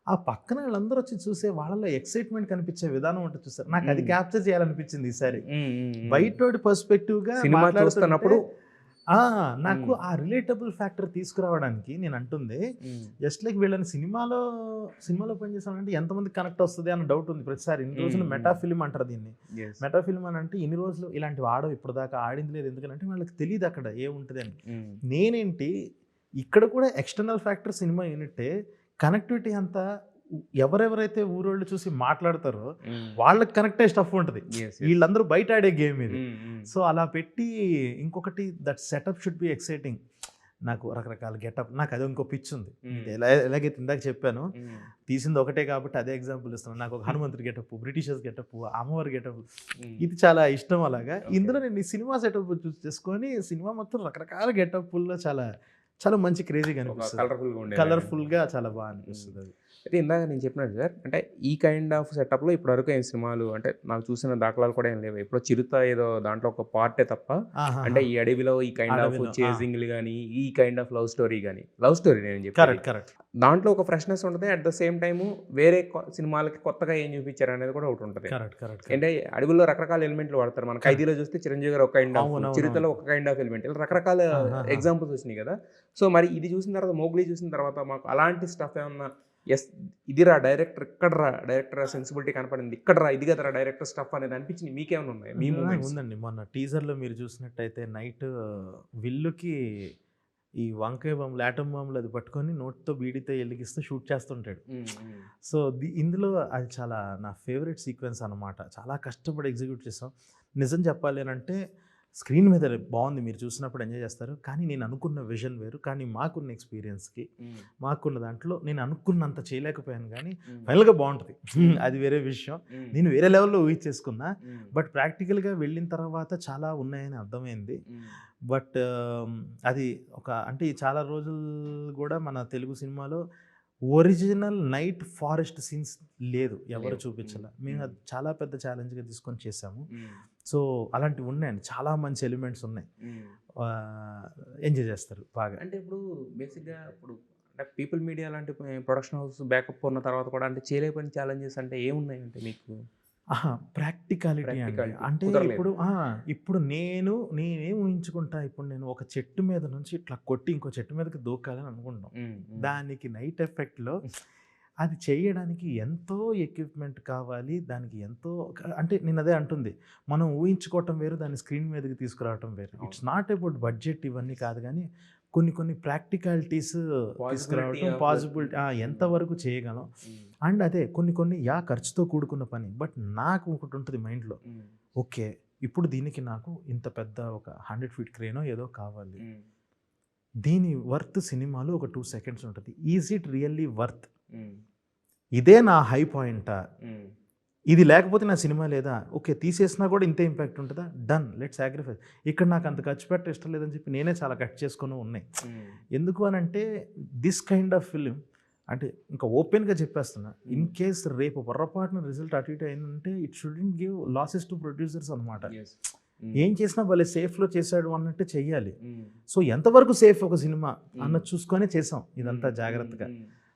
B: ఆ పక్కన వాళ్ళందరూ వచ్చి చూసే వాళ్ళలో ఎక్సైట్మెంట్ కనిపించే విధానం ఉంటుంది చూస్తారు. నాకు అది క్యాప్చర్ చేయాలనిపించింది ఈసారి. బయటోడి పర్స్పెక్టివ్గా మాట్లాడుతున్నప్పుడు నాకు ఆ రిలేటబుల్ ఫ్యాక్టర్ తీసుకురావడానికి నేను అంటుంది జస్ట్ లైక్ వీళ్ళని సినిమాలో పనిచేసానంటే ఎంతమంది కనెక్ట్ వస్తుంది అన్న డౌట్ ఉంది ప్రతిసారి. ఇన్ని రోజులు మెటా ఫిలిం అంటారు దీన్ని. మెటా ఫిలిం అని అంటే ఇన్ని రోజులు ఇలాంటివి ఆడవు, ఇప్పుడు దాకా ఆడింది లేదు. ఎందుకంటే వాళ్ళకి తెలియదు అక్కడ ఏముంటుంది అని. నేనేంటి ఇక్కడ కూడా ఎక్స్టర్నల్ ఫ్యాక్టర్ సినిమా యూనిట్టే. కనెక్టివిటీ అంతా ఎవరెవరైతే ఊరోళ్ళు చూసి మాట్లాడతారో వాళ్ళకి కనెక్ట్ అయ్యే స్టఫ్ ఉంటుంది. వీళ్ళందరూ బయట ఆడే గేమ్ ఇది. సో అలా పెట్టి ఇంకొకటి that setup should be exciting. నాకు రకరకాల గెటప్, నాకు అది ఇంకో పిచ్ ఉంది. ఎలాగైతే ఇందాక చెప్పాను తీసింది ఒకటే కాబట్టి అదే ఎగ్జాంపుల్ ఇస్తున్నాను. నాకు ఒక హనుమంతుడి గెటప్, బ్రిటిషర్స్ గెటప్, అమ్మవారి గెటప్ ఇది చాలా ఇష్టం. అలాగా ఇందులో నేను ఈ సినిమా సెటప్ చూస్ చేసుకొని సినిమా మొత్తం రకరకాల గెటప్లో చాలా చాలా మంచి క్రేజీగా అనిపిస్తుంది, కలర్ఫుల్గా చాలా బాగా అనిపిస్తుంది. అది
A: అయితే ఇందాక నేను చెప్పినట్టు సార్, అంటే ఈ కైండ్ ఆఫ్ సెటప్లో ఇప్పటివరకు ఏం సినిమాలు అంటే నాకు చూసిన దాఖలాలు కూడా ఏం లేవు. ఎప్పుడో చిరుత ఏదో దాంట్లో ఒక పార్టే తప్ప అంటే ఈ అడవిలో ఈ కైండ్ ఆఫ్ చేజింగ్లు కానీ ఈ కైండ్ ఆఫ్ లవ్ స్టోరీ కానీ నేను చెప్పాను
B: కరెక్ట్.
A: దాంట్లో ఒక ఫ్రెష్నెస్ ఉంటుంది. అట్ ద సేమ్ టైము వేరే సినిమాలకి కొత్తగా ఏం చూపించారు అనేది కూడా ఒకటి ఉంటుంది. అంటే అడవిలో రకరకాల ఎలిమెంట్లు వాడతారు. మన ఖైదీలో చూస్తే చిరంజీవి గారు ఒక కైండ్ ఆఫ్, చిరుతలో ఒక కైండ్ ఆఫ్ ఎలిమెంట్, ఇలా రకరకాల ఎగ్జాంపుల్స్ వచ్చినాయి కదా. సో మరి ఇది చూసిన తర్వాత మోగ్లీ చూసిన తర్వాత మాకు అలాంటి స్టఫ్ ఏమన్నా ఎస్ ఇదిరా డైరెక్టర్, ఇక్కడరా డైరెక్టర్ సెన్సిబిలిటీ కనపడింది, ఇక్కడరా ఇది కదరా డైరెక్టర్ స్టఫ్ అనేది అనిపించింది మీకేమైనా ఉన్నాయి? మీ
B: ఉందండి. మొన్న టీజర్లో మీరు చూసినట్టయితే నైట్ విల్లుకి ఈ వంకాయ బాంబులు, ఆటం బాంబులు అది పట్టుకొని నోట్తో బీడితో ఎలిగిస్తూ షూట్ చేస్తుంటాడు. సో ఇందులో అది చాలా నా ఫేవరెట్ సీక్వెన్స్ అనమాట. చాలా కష్టపడి ఎగ్జిక్యూట్ చేస్తాం. నిజం చెప్పాలి అని అంటే స్క్రీన్ మీద బాగుంది, మీరు చూసినప్పుడు ఎంజాయ్ చేస్తారు. కానీ నేను అనుకున్న విజన్ వేరు. కానీ మాకున్న ఎక్స్పీరియన్స్కి మాకున్న దాంట్లో నేను అనుకున్నంత చేయలేకపోయాను. కానీ ఫైనల్గా బాగుంటుంది, అది వేరే విషయం. నేను వేరే లెవెల్లో ఊహించేసుకున్నా. బట్ ప్రాక్టికల్గా వెళ్ళిన తర్వాత చాలా ఉన్నాయని అర్థమైంది. బట్ అది ఒక అంటే చాలా రోజులు కూడా మన తెలుగు సినిమాలో ఒరిజినల్ నైట్ ఫారెస్ట్ సీన్స్ లేదు, ఎవరు చూపించాల. మేము అది చాలా పెద్ద ఛాలెంజ్గా తీసుకొని చేసాము. సో అలాంటివి ఉన్నాయండి, చాలా మంచి ఎలిమెంట్స్ ఉన్నాయి, ఎంజాయ్ చేస్తారు బాగా.
A: అంటే ఇప్పుడు బేసిక్గా ఇప్పుడు అంటే పీపుల్ మీడియా లాంటి ప్రొడక్షన్ హౌస్ బ్యాకప్ ఉన్న తర్వాత కూడా అంటే చేయలేకపోయిన ఛాలెంజెస్ అంటే ఏమున్నాయంటే మీకు?
B: ప్రాక్టికాలిటీ అండి.
A: Practicality.
B: అంటే
A: కుదరలేదు.
B: ఇప్పుడు నేనేం ఊహించుకుంటా, ఇప్పుడు నేను ఒక చెట్టు మీద నుంచి ఇట్లా కొట్టి ఇంకో చెట్టు మీదకి దూకాలని అనుకుంటాం. దానికి నైట్ ఎఫెక్ట్లో అది చేయడానికి ఎంతో ఎక్విప్మెంట్ కావాలి, దానికి ఎంతో అంటే నేను అదే అంటుంది, మనం ఊహించుకోవటం వేరు, దాన్ని స్క్రీన్ మీదకి తీసుకురావటం వేరు. ఇట్స్ నాట్ అబౌట్ బడ్జెట్ ఇవన్నీ కాదు, కానీ కొన్ని ప్రాక్టికాలిటీస్ తీసుకురావటం, పాసిబిలిటీ ఎంతవరకు చేయగలం. అండ్ అదే కొన్ని ఖర్చుతో కూడుకున్న పని. బట్ నాకు ఒకటి ఉంటుంది మైండ్లో, ఓకే ఇప్పుడు దీనికి నాకు ఇంత పెద్ద ఒక 100 feet క్రేనో ఏదో కావాలి, దీని వర్త్ సినిమాలో ఒక 2 seconds ఉంటుంది. Is it really worth? ఇదే నా హై పాయింటా? ఇది లేకపోతే నా సినిమా లేదా? ఓకే తీసేసినా కూడా ఇంతే ఇంపాక్ట్ ఉంటుందా? Done, let sacrifice. ఇక్కడ నాకు అంత ఖర్చు పెట్ట ఇష్టం లేదని చెప్పి నేనే చాలా కట్ చేసుకొని ఉన్నాయి. ఎందుకు అని అంటే దిస్ కైండ్ ఆఫ్ ఫిలిం అంటే ఇంకా ఓపెన్గా చెప్పేస్తున్నా, ఇన్ కేస్ రేపు పొరపాటున రిజల్ట్ అటు ఇటు అయిందంటే it shouldn't give losses to producers అనమాట. ఏం చేసినా భలే సేఫ్లో చేశాడు అన్నట్టు చెయ్యాలి. సో ఎంతవరకు సేఫ్ ఒక సినిమా అన్నది చూసుకొనే చేసాం ఇదంతా జాగ్రత్తగా.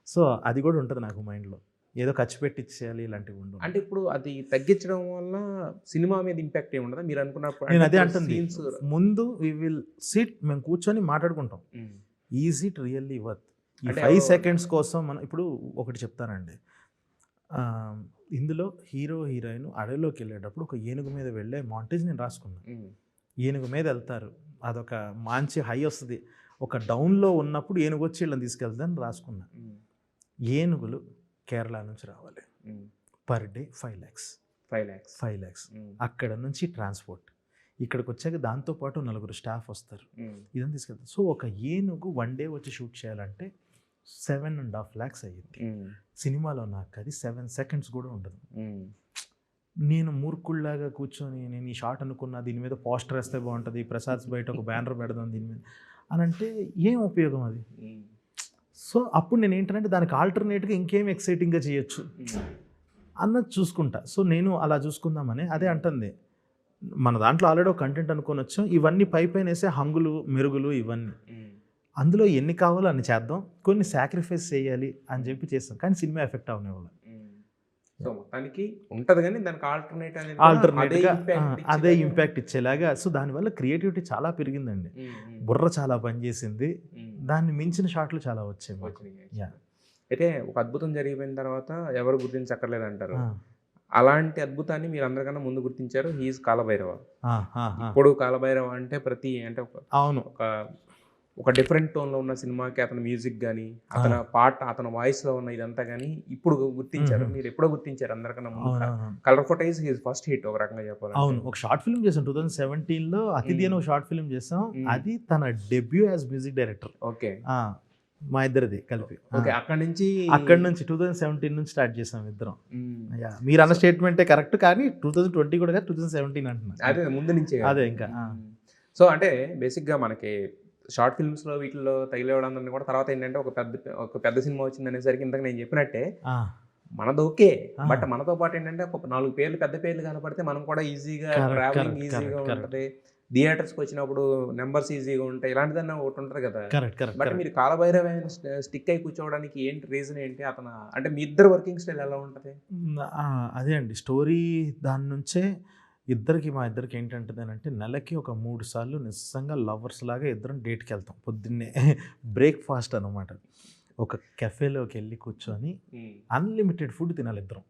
B: సో అది కూడా ఉంటుంది నాకు మైండ్లో, ఏదో ఖర్చు పెట్టించేయాలి ఇలాంటివి ఉండవు.
A: అంటే ఇప్పుడు అది తగ్గించడం వల్ల సినిమా మీద ఇంపాక్ట్ ఏమి ఉండదా మీరు అనుకున్నప్పుడు?
B: నేను అదే అంటుంది, ముందు వి విల్ సిట్, మేము కూర్చొని మాట్లాడుకుంటాం, ఈజ్ ఇట్ రియల్లీ వర్త్? ఈ 5 seconds కోసం మనం ఇప్పుడు ఒకటి చెప్తానండి, ఇందులో హీరో హీరోయిన్ అడవిలోకి వెళ్ళేటప్పుడు ఒక ఏనుగు మీద వెళ్ళే మాంటేజ్ నేను రాసుకున్నాను. ఏనుగు మీద వెళ్తారు, అదొక మంచి హై వస్తుంది, ఒక డౌన్లో ఉన్నప్పుడు ఏనుగు వచ్చి వీళ్ళని తీసుకెళ్తుందని రాసుకున్నాను. ఏనుగులు కేరళ నుంచి రావాలి, పర్ డే 5 lakhs. అక్కడ నుంచి ట్రాన్స్పోర్ట్, ఇక్కడికి వచ్చాక దాంతోపాటు 4 స్టాఫ్ వస్తారు, ఇదని తీసుకెళ్తారు. సో ఒక ఏనుగు 1 day వచ్చి షూట్ చేయాలంటే 7.5 lakhs అయ్యింది. సినిమాలో నాకు అది 7 seconds కూడా ఉండదు. నేను మూర్ఖుల్లాగా కూర్చొని నేను ఈ షాట్ అనుకున్నా, దీని మీద పోస్టర్ వేస్తే బాగుంటుంది, ప్రసాద్ బయట ఒక బ్యానర్ పెడదాం దీని మీద అని అంటే ఏం ఉపయోగం అది? సో అప్పుడు నేను ఏంటంటే దానికి ఆల్టర్నేట్గా ఇంకేం ఎక్సైటింగ్గా చేయొచ్చు అన్నది చూసుకుంటా. సో నేను అలా చూసుకుందామని అదే అంటుంది, మన దాంట్లో ఆల్రెడీ ఒక కంటెంట్ అనుకొని వచ్చాం, ఇవన్నీ పైన వేసే హంగులు మెరుగులు ఇవన్నీ, అందులో ఎన్ని కావాలో అన్ని చేద్దాం, కొన్ని సాక్రిఫైస్ చేయాలి అని చెప్పి చేస్తాం, కానీ సినిమా ఎఫెక్ట్ అవనే వల్ల.
A: సో మొత్తానికి ఉంటుంది కానీ దానికి
B: ఆల్టర్నేట్గా అదే ఇంపాక్ట్ ఇచ్చేలాగా. సో దానివల్ల క్రియేటివిటీ చాలా పెరిగిందండి, బుర్ర చాలా పనిచేసింది, దాన్ని మించిన షాట్లు చాలా వచ్చాయి.
A: అయితే ఒక అద్భుతం జరిగిపోయిన తర్వాత ఎవరు గుర్తించక్కర్లేదు అంటారు, అలాంటి అద్భుతాన్ని మీరు అందరికన్నా ముందు గుర్తించారు. హీఈస్ కాలభైరవ. ఇప్పుడు కాలభైరవ అంటే అంటే
B: అవును
A: ఒక డిఫరెంట్ టోన్లో ఉన్న సినిమాకి అతని మ్యూజిక్ కానీ అతని పాట అతని వాయిస్లో ఉన్న ఇదంతా కానీ ఇప్పుడు గుర్తించారు. మీరు ఎప్పుడో గుర్తించారు అందరికన్నా ముందు. Colour photo is his first hit ఒక రకంగా చెప్పాలి.
B: అవును, ఒక షార్ట్ ఫిల్మ్ చేసాం 2017లో, అతిథి అని ఒక షార్ట్ ఫిల్మ్ చేసాం, అది తన debut as music director.
A: Okay,
B: మా ఇద్దరిది కలిపి. అక్కడ నుంచి 2017 నుంచి స్టార్ట్ చేసాం ఇద్దరం. మీరు అన్న స్టేట్మెంటే కరెక్ట్, కానీ 2020 కూడా 2017 అంటున్నా.
A: అదే ముందు నుంచి
B: అదే ఇంకా.
A: సో అంటే బేసిక్గా మనకి షార్ట్ ఫిల్మ్స్లో వీటిలో తగిలేవడం కూడా తర్వాత ఏంటంటే ఒక పెద్ద సినిమా వచ్చింది అనేసరికి ఇంతకు నేను చెప్పినట్టే మనది ఓకే, బట్ మనతో పాటు ఏంటంటే ఒక 4 పేర్లు పెద్ద పేర్లు కనపడితే మనం కూడా ఈజీగా ట్రావెలింగ్ ఈజీగా ఉంటుంది, థియేటర్స్కి వచ్చినప్పుడు నెంబర్స్ ఈజీగా ఉంటాయి, ఇలాంటిదన్నా ఒకటి ఉంటుంది కదా. బట్ మీరు కాలభైరవ స్టిక్ అయి కూర్చోవడానికి ఏంటి రీజన్ ఏంటి? అంటే మీ ఇద్దరు వర్కింగ్ స్టైల్ ఎలా ఉంటుంది?
B: అదే అండి స్టోరీ, దాని నుంచే మా ఇద్దరికి ఏంటంటే అంటే నెలకి ఒక 3 సార్లు నిజంగా లవర్స్ లాగా ఇద్దరం డేట్కి వెళ్తాం. పొద్దున్నే బ్రేక్ఫాస్ట్ అనమాట, ఒక కెఫేలోకి వెళ్ళి కూర్చొని అన్లిమిటెడ్ ఫుడ్ తినాలి ఇద్దరం.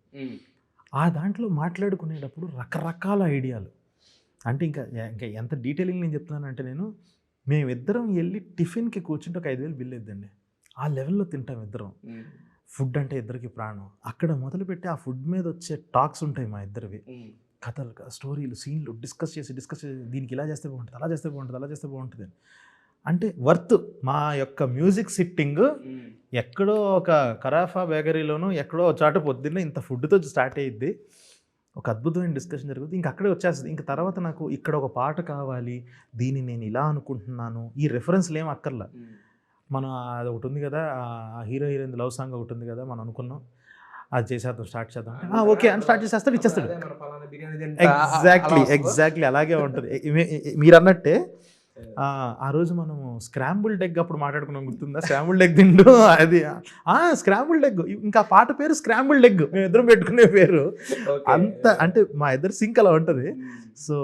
B: ఆ దాంట్లో మాట్లాడుకునేటప్పుడు రకరకాల ఐడియాలు, అంటే ఇంకా ఎంత డీటెయిలింగ్ నేను చెప్తున్నానంటే, మేమిద్దరం వెళ్ళి టిఫిన్కి కూర్చుంటే ఒక 5,000 బిల్ అయిద్దండి. ఆ లెవెల్లో తింటాం ఇద్దరం. ఫుడ్ అంటే ఇద్దరికి ప్రాణం. అక్కడ మొదలుపెట్టి ఆ ఫుడ్ మీద వచ్చే టాక్స్ ఉంటాయి మా ఇద్దరివి, కథలు, స్టోరీలు, సీన్లు డిస్కస్ చేసి దీనికి ఇలా చేస్తే బాగుంటుంది, అలా చేస్తే బాగుంటుంది అంటే వర్త్. మా యొక్క మ్యూజిక్ సిట్టింగ్ ఎక్కడో ఒక కరాఫా బేకరీలోనూ ఎక్కడో చాటు పొద్దున్నే ఇంత ఫుడ్తో స్టార్ట్ అయ్యిద్ది, ఒక అద్భుతమైన డిస్కషన్ జరుగుతుంది, ఇంక అక్కడే వచ్చేస్తుంది. ఇంక తర్వాత నాకు ఇక్కడ ఒక పాట కావాలి, దీన్ని నేను ఇలా అనుకుంటున్నాను, ఈ రెఫరెన్స్లు ఏం అక్కర్లా, మనం అది ఒకటి ఉంది కదా, ఆ హీరో హీరోయిన్ లవ్ సాంగ్ ఒకటి ఉంది కదా, మనం అనుకున్నాం అది చేసేద్దాం, స్టార్ట్ చేద్దాం అంటే ఓకే అని స్టార్ట్ చేసేస్తాడు, ఇచ్చేస్తాడు. ఎగ్జాక్ట్లీ అలాగే ఉంటుంది. మీరు అన్నట్టే ఆ రోజు మనము స్క్రాంబుల్డ్ ఎగ్ అప్పుడు మాట్లాడుకున్నాం, గుర్తుందా? స్క్రాంబుల్డ్ ఎగ్ తిండు అది స్క్రాంబుల్డ్ ఎగ్, ఇంకా పాట పేరు స్క్రాంబుల్డ్ ఎగ్, మేము ఇద్దరం పెట్టుకునే పేరు అంత, అంటే మా ఇద్దరు సింక్ అలా ఉంటుంది. సో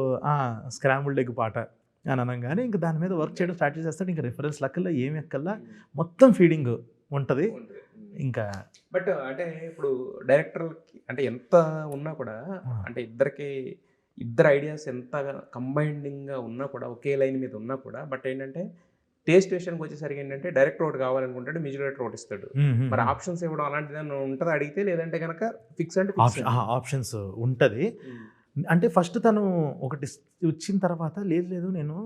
B: స్క్రాంబుల్డ్ ఎగ్ పాట అని అనగానే ఇంకా దాని మీద వర్క్ చేయడం స్టార్ట్ చేసేస్తాడు. ఇంకా రిఫరెన్స్ లెక్కల్లో ఏమి ఎక్కల్లా మొత్తం ఫీడింగ్ ఉంటుంది ఇంకా.
A: బట్ అంటే ఇప్పుడు డైరెక్టర్కి అంటే ఎంత ఉన్నా కూడా, అంటే ఇద్దరు ఐడియాస్ ఎంత కంబైండింగ్గా ఉన్నా కూడా, ఒకే లైన్ మీద ఉన్నా కూడా, బట్ ఏంటంటే టేస్ట్ విషయానికి వచ్చేసరికి ఏంటంటే డైరెక్టర్ ఒకటి కావాలనుకుంటాడు, మ్యూజిక్ డైరెక్టర్ ఒకటి ఇస్తాడు. మరి ఆప్షన్స్ ఇవ్వడం అలాంటిది ఉంటుందా అడిగితే, లేదంటే కనుక ఫిక్స్ అంటే
B: ఆప్షన్స్ ఉంటుంది. అంటే ఫస్ట్ తను ఒకటి వచ్చిన తర్వాత లేదు నేను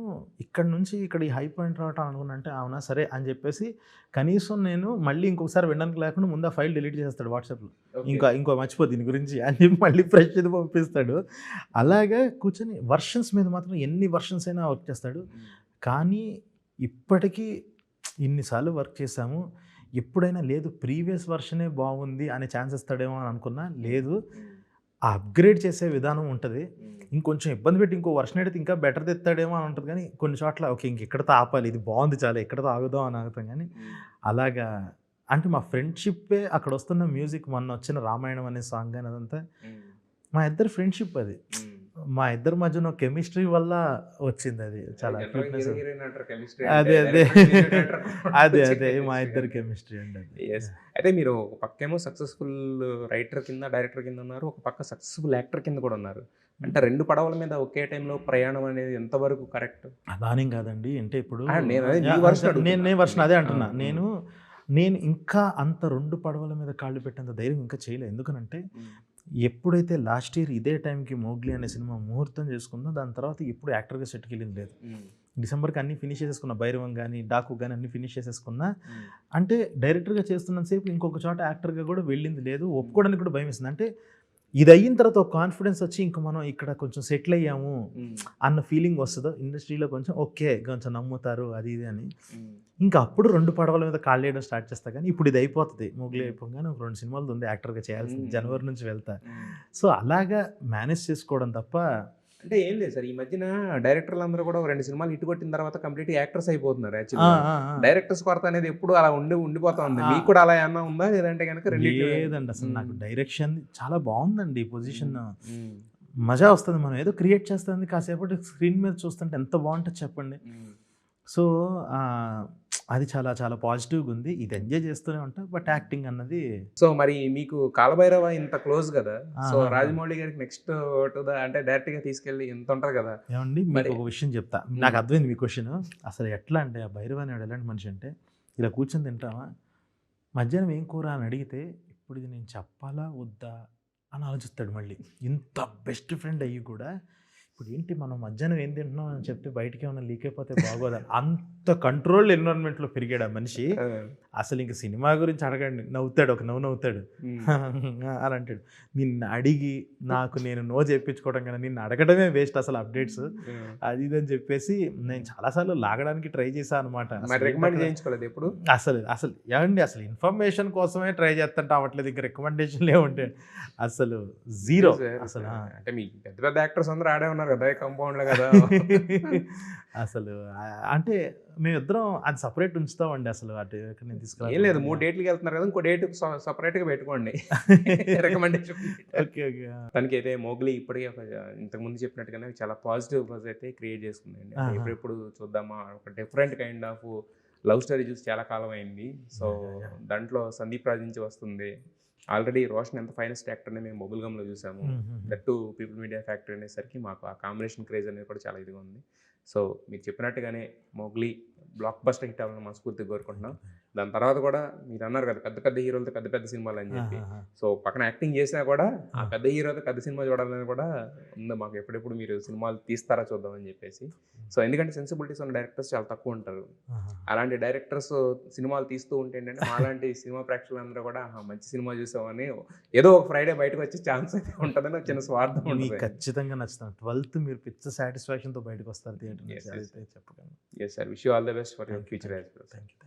B: ఇక్కడ నుంచి ఇక్కడ ఈ హై పాయింట్ రావటం అనుకున్నా అంటే అవునా సరే అని చెప్పేసి కనీసం నేను మళ్ళీ ఇంకొకసారి వినడానికి లేకుండా ముందు ఆ ఫైల్ డిలీట్ చేస్తాడు వాట్సాప్లో, ఇంకో మర్చిపో దీని గురించి అని చెప్పి మళ్ళీ ఫ్రెష్ ఇది పంపిస్తాడు. అలాగే కూర్చొని వర్షన్స్ మీద మాత్రం ఎన్ని వర్షన్స్ అయినా వర్క్ చేస్తాడు. కానీ ఇప్పటికీ ఇన్నిసార్లు వర్క్ చేశాము, ఎప్పుడైనా లేదు ప్రీవియస్ వర్షనే బాగుంది అనే ఛాన్స్ ఇస్తాడేమో అని అనుకున్నా, లేదు అప్గ్రేడ్ చేసే విధానం ఉంటుంది. ఇంకొంచెం ఇబ్బంది పెట్టి ఇంకో వర్షన్ అయితే ఇంకా బెటర్ తెస్తాడేమో అని ఉంటుంది. కానీ కొన్ని చోట్ల ఓకే ఇంకెక్కడతో ఆపాలి, ఇది బాగుంది చాలా, ఎక్కడతో ఆగుదాం అని ఆగుతాం. కానీ అలాగా అంటే మా ఫ్రెండ్షిప్పే అక్కడ వస్తున్న మ్యూజిక్, మొన్న వచ్చిన రామాయణం అనే సాంగ్ అని అదంతా మా ఇద్దరు ఫ్రెండ్షిప్. అది మా ఇద్దరి మధ్యన కెమిస్ట్రీ వల్ల వచ్చింది. అది చాలా అదే మా ఇద్దరు కెమిస్ట్రీ అండి.
A: అయితే మీరు ఒక పక్కేమో సక్సెస్ఫుల్ రైటర్ కింద, డైరెక్టర్ కింద ఉన్నారు, ఒక పక్క సక్సెస్ఫుల్ యాక్టర్ కింద కూడా ఉన్నారు. అంటే రెండు పడవల మీద ఒకే టైంలో ప్రయాణం అనేది ఎంతవరకు కరెక్ట్?
B: అలానేం కాదండి. అంటే ఇప్పుడు
A: నేను
B: వర్షన్ అదే అంటున్నా. నేను ఇంకా అంత రెండు పడవల మీద కాళ్ళు పెట్టేంత ధైర్యం ఇంకా చేయలేదు. ఎందుకనంటే ఎప్పుడైతే లాస్ట్ ఇయర్ ఇదే టైంకి మోగ్లీ అనే సినిమా ముహూర్తం చేసుకుందో, దాని తర్వాత ఎప్పుడు యాక్టర్గా సెట్కి వెళ్ళింది లేదు. డిసెంబర్కి అన్ని ఫినిష్ చేసేసుకున్నా, భైరవం కానీ డాకు కానీ అన్ని ఫినిష్ చేసేసుకున్నా. అంటే డైరెక్టర్గా చేస్తున్నంతసేపు ఇంకొక చోట యాక్టర్గా కూడా వెళ్ళింది లేదు. ఒప్పుకోవడానికి కూడా భయం వేస్తుంది. అంటే ఇది అయిన తర్వాత ఒక కాన్ఫిడెన్స్ వచ్చి ఇంకా మనం ఇక్కడ కొంచెం సెటిల్ అయ్యాము అన్న ఫీలింగ్ వస్తుందో ఇండస్ట్రీలో, కొంచెం ఓకే కొంచెం నమ్ముతారు అది ఇది అని. ఇంకా అప్పుడు రెండు పడవల మీద కాళ్ళు వేయడం స్టార్ట్ చేస్తా. కానీ ఇప్పుడు ఇది అయిపోతుంది, మోగ్లీ అయిపోగానే ఒక 2 సినిమాలు ఉంది యాక్టర్గా చేయాల్సింది, జనవరి నుంచి వెళ్తా. సో అలాగా మేనేజ్ చేసుకోవడం తప్ప
A: అంటే ఏం లేదు సార్. ఈ మధ్యన డైరెక్టర్లు అందరూ కూడా 2 సినిమాలు హిట్ కొట్టిన తర్వాత కంప్లీట్ యాక్టర్స్ అయిపోతున్నారు. యాక్చువల్లీ డైరెక్టర్స్ కొరత అనేది ఎప్పుడు అలా ఉండిపోతా ఉంది. మీకు కూడా అలా ఏమన్నా ఉందా? లేదంటే కనుక
B: లేదండి. అసలు నాకు డైరెక్షన్ చాలా బాగుందండి. పొజిషన్ మజా వస్తుంది. మనం ఏదో క్రియేట్ చేస్తుంది, కాసేపటి స్క్రీన్ మీద చూస్తుంటే ఎంత బాగుంటుంది చెప్పండి. సో అది చాలా చాలా పాజిటివ్గా ఉంది. ఇది ఎంజాయ్ చేస్తూనే ఉంటా. బట్ యాక్టింగ్ అన్నది,
A: సో మరి మీకు కాలభైరవ ఇంత క్లోజ్ కదా, సో రాజమౌళి గారికి నెక్స్ట్ అంటే డైరెక్ట్గా తీసుకెళ్ళి ఎంత ఉంటారు కదా.
B: ఏమండి మరి ఒక విషయం చెప్తా, నాకు అర్థమైంది మీ క్వశ్చన్. అసలు ఎట్లా అంటే ఆ భైరవ అనేవాడు ఎలాంటి మనిషి అంటే, ఇలా కూర్చొని తింటామా, మధ్యాహ్నం ఏం కూర అని అడిగితే ఇప్పుడు ఇది నేను చెప్పాలా వద్దా అని ఆలోచిస్తాడు. మళ్ళీ ఇంత బెస్ట్ ఫ్రెండ్ అయ్యి కూడా ఇప్పుడు ఏంటి మనం మధ్యాహ్నం ఏం తింటున్నాం అని చెప్తే బయటికి ఏమైనా లీక్ అయిపోతే బాగోదా, అంత కంట్రోల్డ్ ఎన్విరాన్మెంట్లో పెరిగాడు ఆ మనిషి. అసలు ఇంక సినిమా గురించి అడగండి, నవ్వుతాడు, ఒక నవ్వుతాడు అని అంటాడు. నిన్ను అడిగి నేను నో చెప్పించుకోవడం కానీ నిన్ను అడగడమే వేస్ట్ అసలు అప్డేట్స్ అది ఇది అని చెప్పేసి నేను చాలాసార్లు లాగడానికి ట్రై చేశాను అనమాట.
A: ఎప్పుడు
B: అసలు ఏమండి, అసలు ఇన్ఫర్మేషన్ కోసమే ట్రై చేస్తుంటే అవ్వట్లేదు, ఇంకా రికమెండేషన్లే ఉంటాయి అసలు జీరో. అసలు
A: అంటే మీ పెద్ద పెద్ద యాక్టర్స్ అందరూ ఆడే ఉన్నారు కదా కాంపౌండ్లో కదా.
B: అసలు అంటే మేమిద్దరం అది సపరేట్ ఉంచుతామండి. అసలు అటు నేను
A: ఏం లేదు, 3 డేట్లకి వెళ్తున్నారు కదా, ఇంకో డేట్ సపరేట్గా పెట్టుకోండి రికమెండేషన్. Okay okay. తనకి అయితే మోగ్లీ ఇప్పటికే ఇంతకుముందు చెప్పినట్టుగానే చాలా పాజిటివ్ బజ్ అయితే క్రియేట్ చేసుకుందండి. ఎప్పుడెప్పుడు చూద్దామా, ఒక different kind of love story చూసి చాలా కాలం అయింది. సో దాంట్లో సందీప్ రాజ్ నుంచి వస్తుంది. ఆల్రెడీ రోషన్ ఎంత ఫైనెస్ట్ యాక్టర్ని మేము మొగుల్గంలో చూసాము. That to people media factory అనేసరికి మాకు ఆ కాంబినేషన్ క్రేజ్ అనేది కూడా చాలా ఇదిగా ఉంది. సో మీరు చెప్పినట్టుగానే మోగ్లీ బ్లాక్ బస్టర్ హిట్ అవ్వాలని మనస్ఫూర్తిగా కోరుకుంటున్నాం. దాని తర్వాత కూడా మీరు అన్నారు కదా పెద్ద పెద్ద హీరోలతో పెద్ద పెద్ద సినిమాలు అని చెప్పి, సో పక్కన యాక్టింగ్ చేసినా కూడా ఆ పెద్ద హీరోతో పెద్ద సినిమా చూడాలని కూడా ఉంది మాకు. ఎప్పుడెప్పుడు మీరు సినిమాలు తీస్తారా చూద్దామని చెప్పేసి. సో ఎందుకంటే సెన్సిబిలిటీస్ ఉన్న డైరెక్టర్స్ చాలా తక్కువ ఉంటారు. అలాంటి డైరెక్టర్స్ సినిమాలు తీస్తూ ఉంటే ఏంటంటే అలాంటి సినిమా ప్రేక్షకులందరూ కూడా మంచి సినిమా చూసామని ఏదో ఒక ఫ్రైడే బయటకు వచ్చే ఛాన్స్ అయితే ఉంటుందని చిన్న స్వార్థం ఉంటుంది.
B: ఖచ్చితంగా నచ్చుతాను. 12th మీరు పిచ్చ సాటిస్ఫాక్షన్తో బయటకు వస్తారు థియేటర్. చెప్పగలను.
A: Yes sir, wish you all the best for your future as well.
B: Thank you.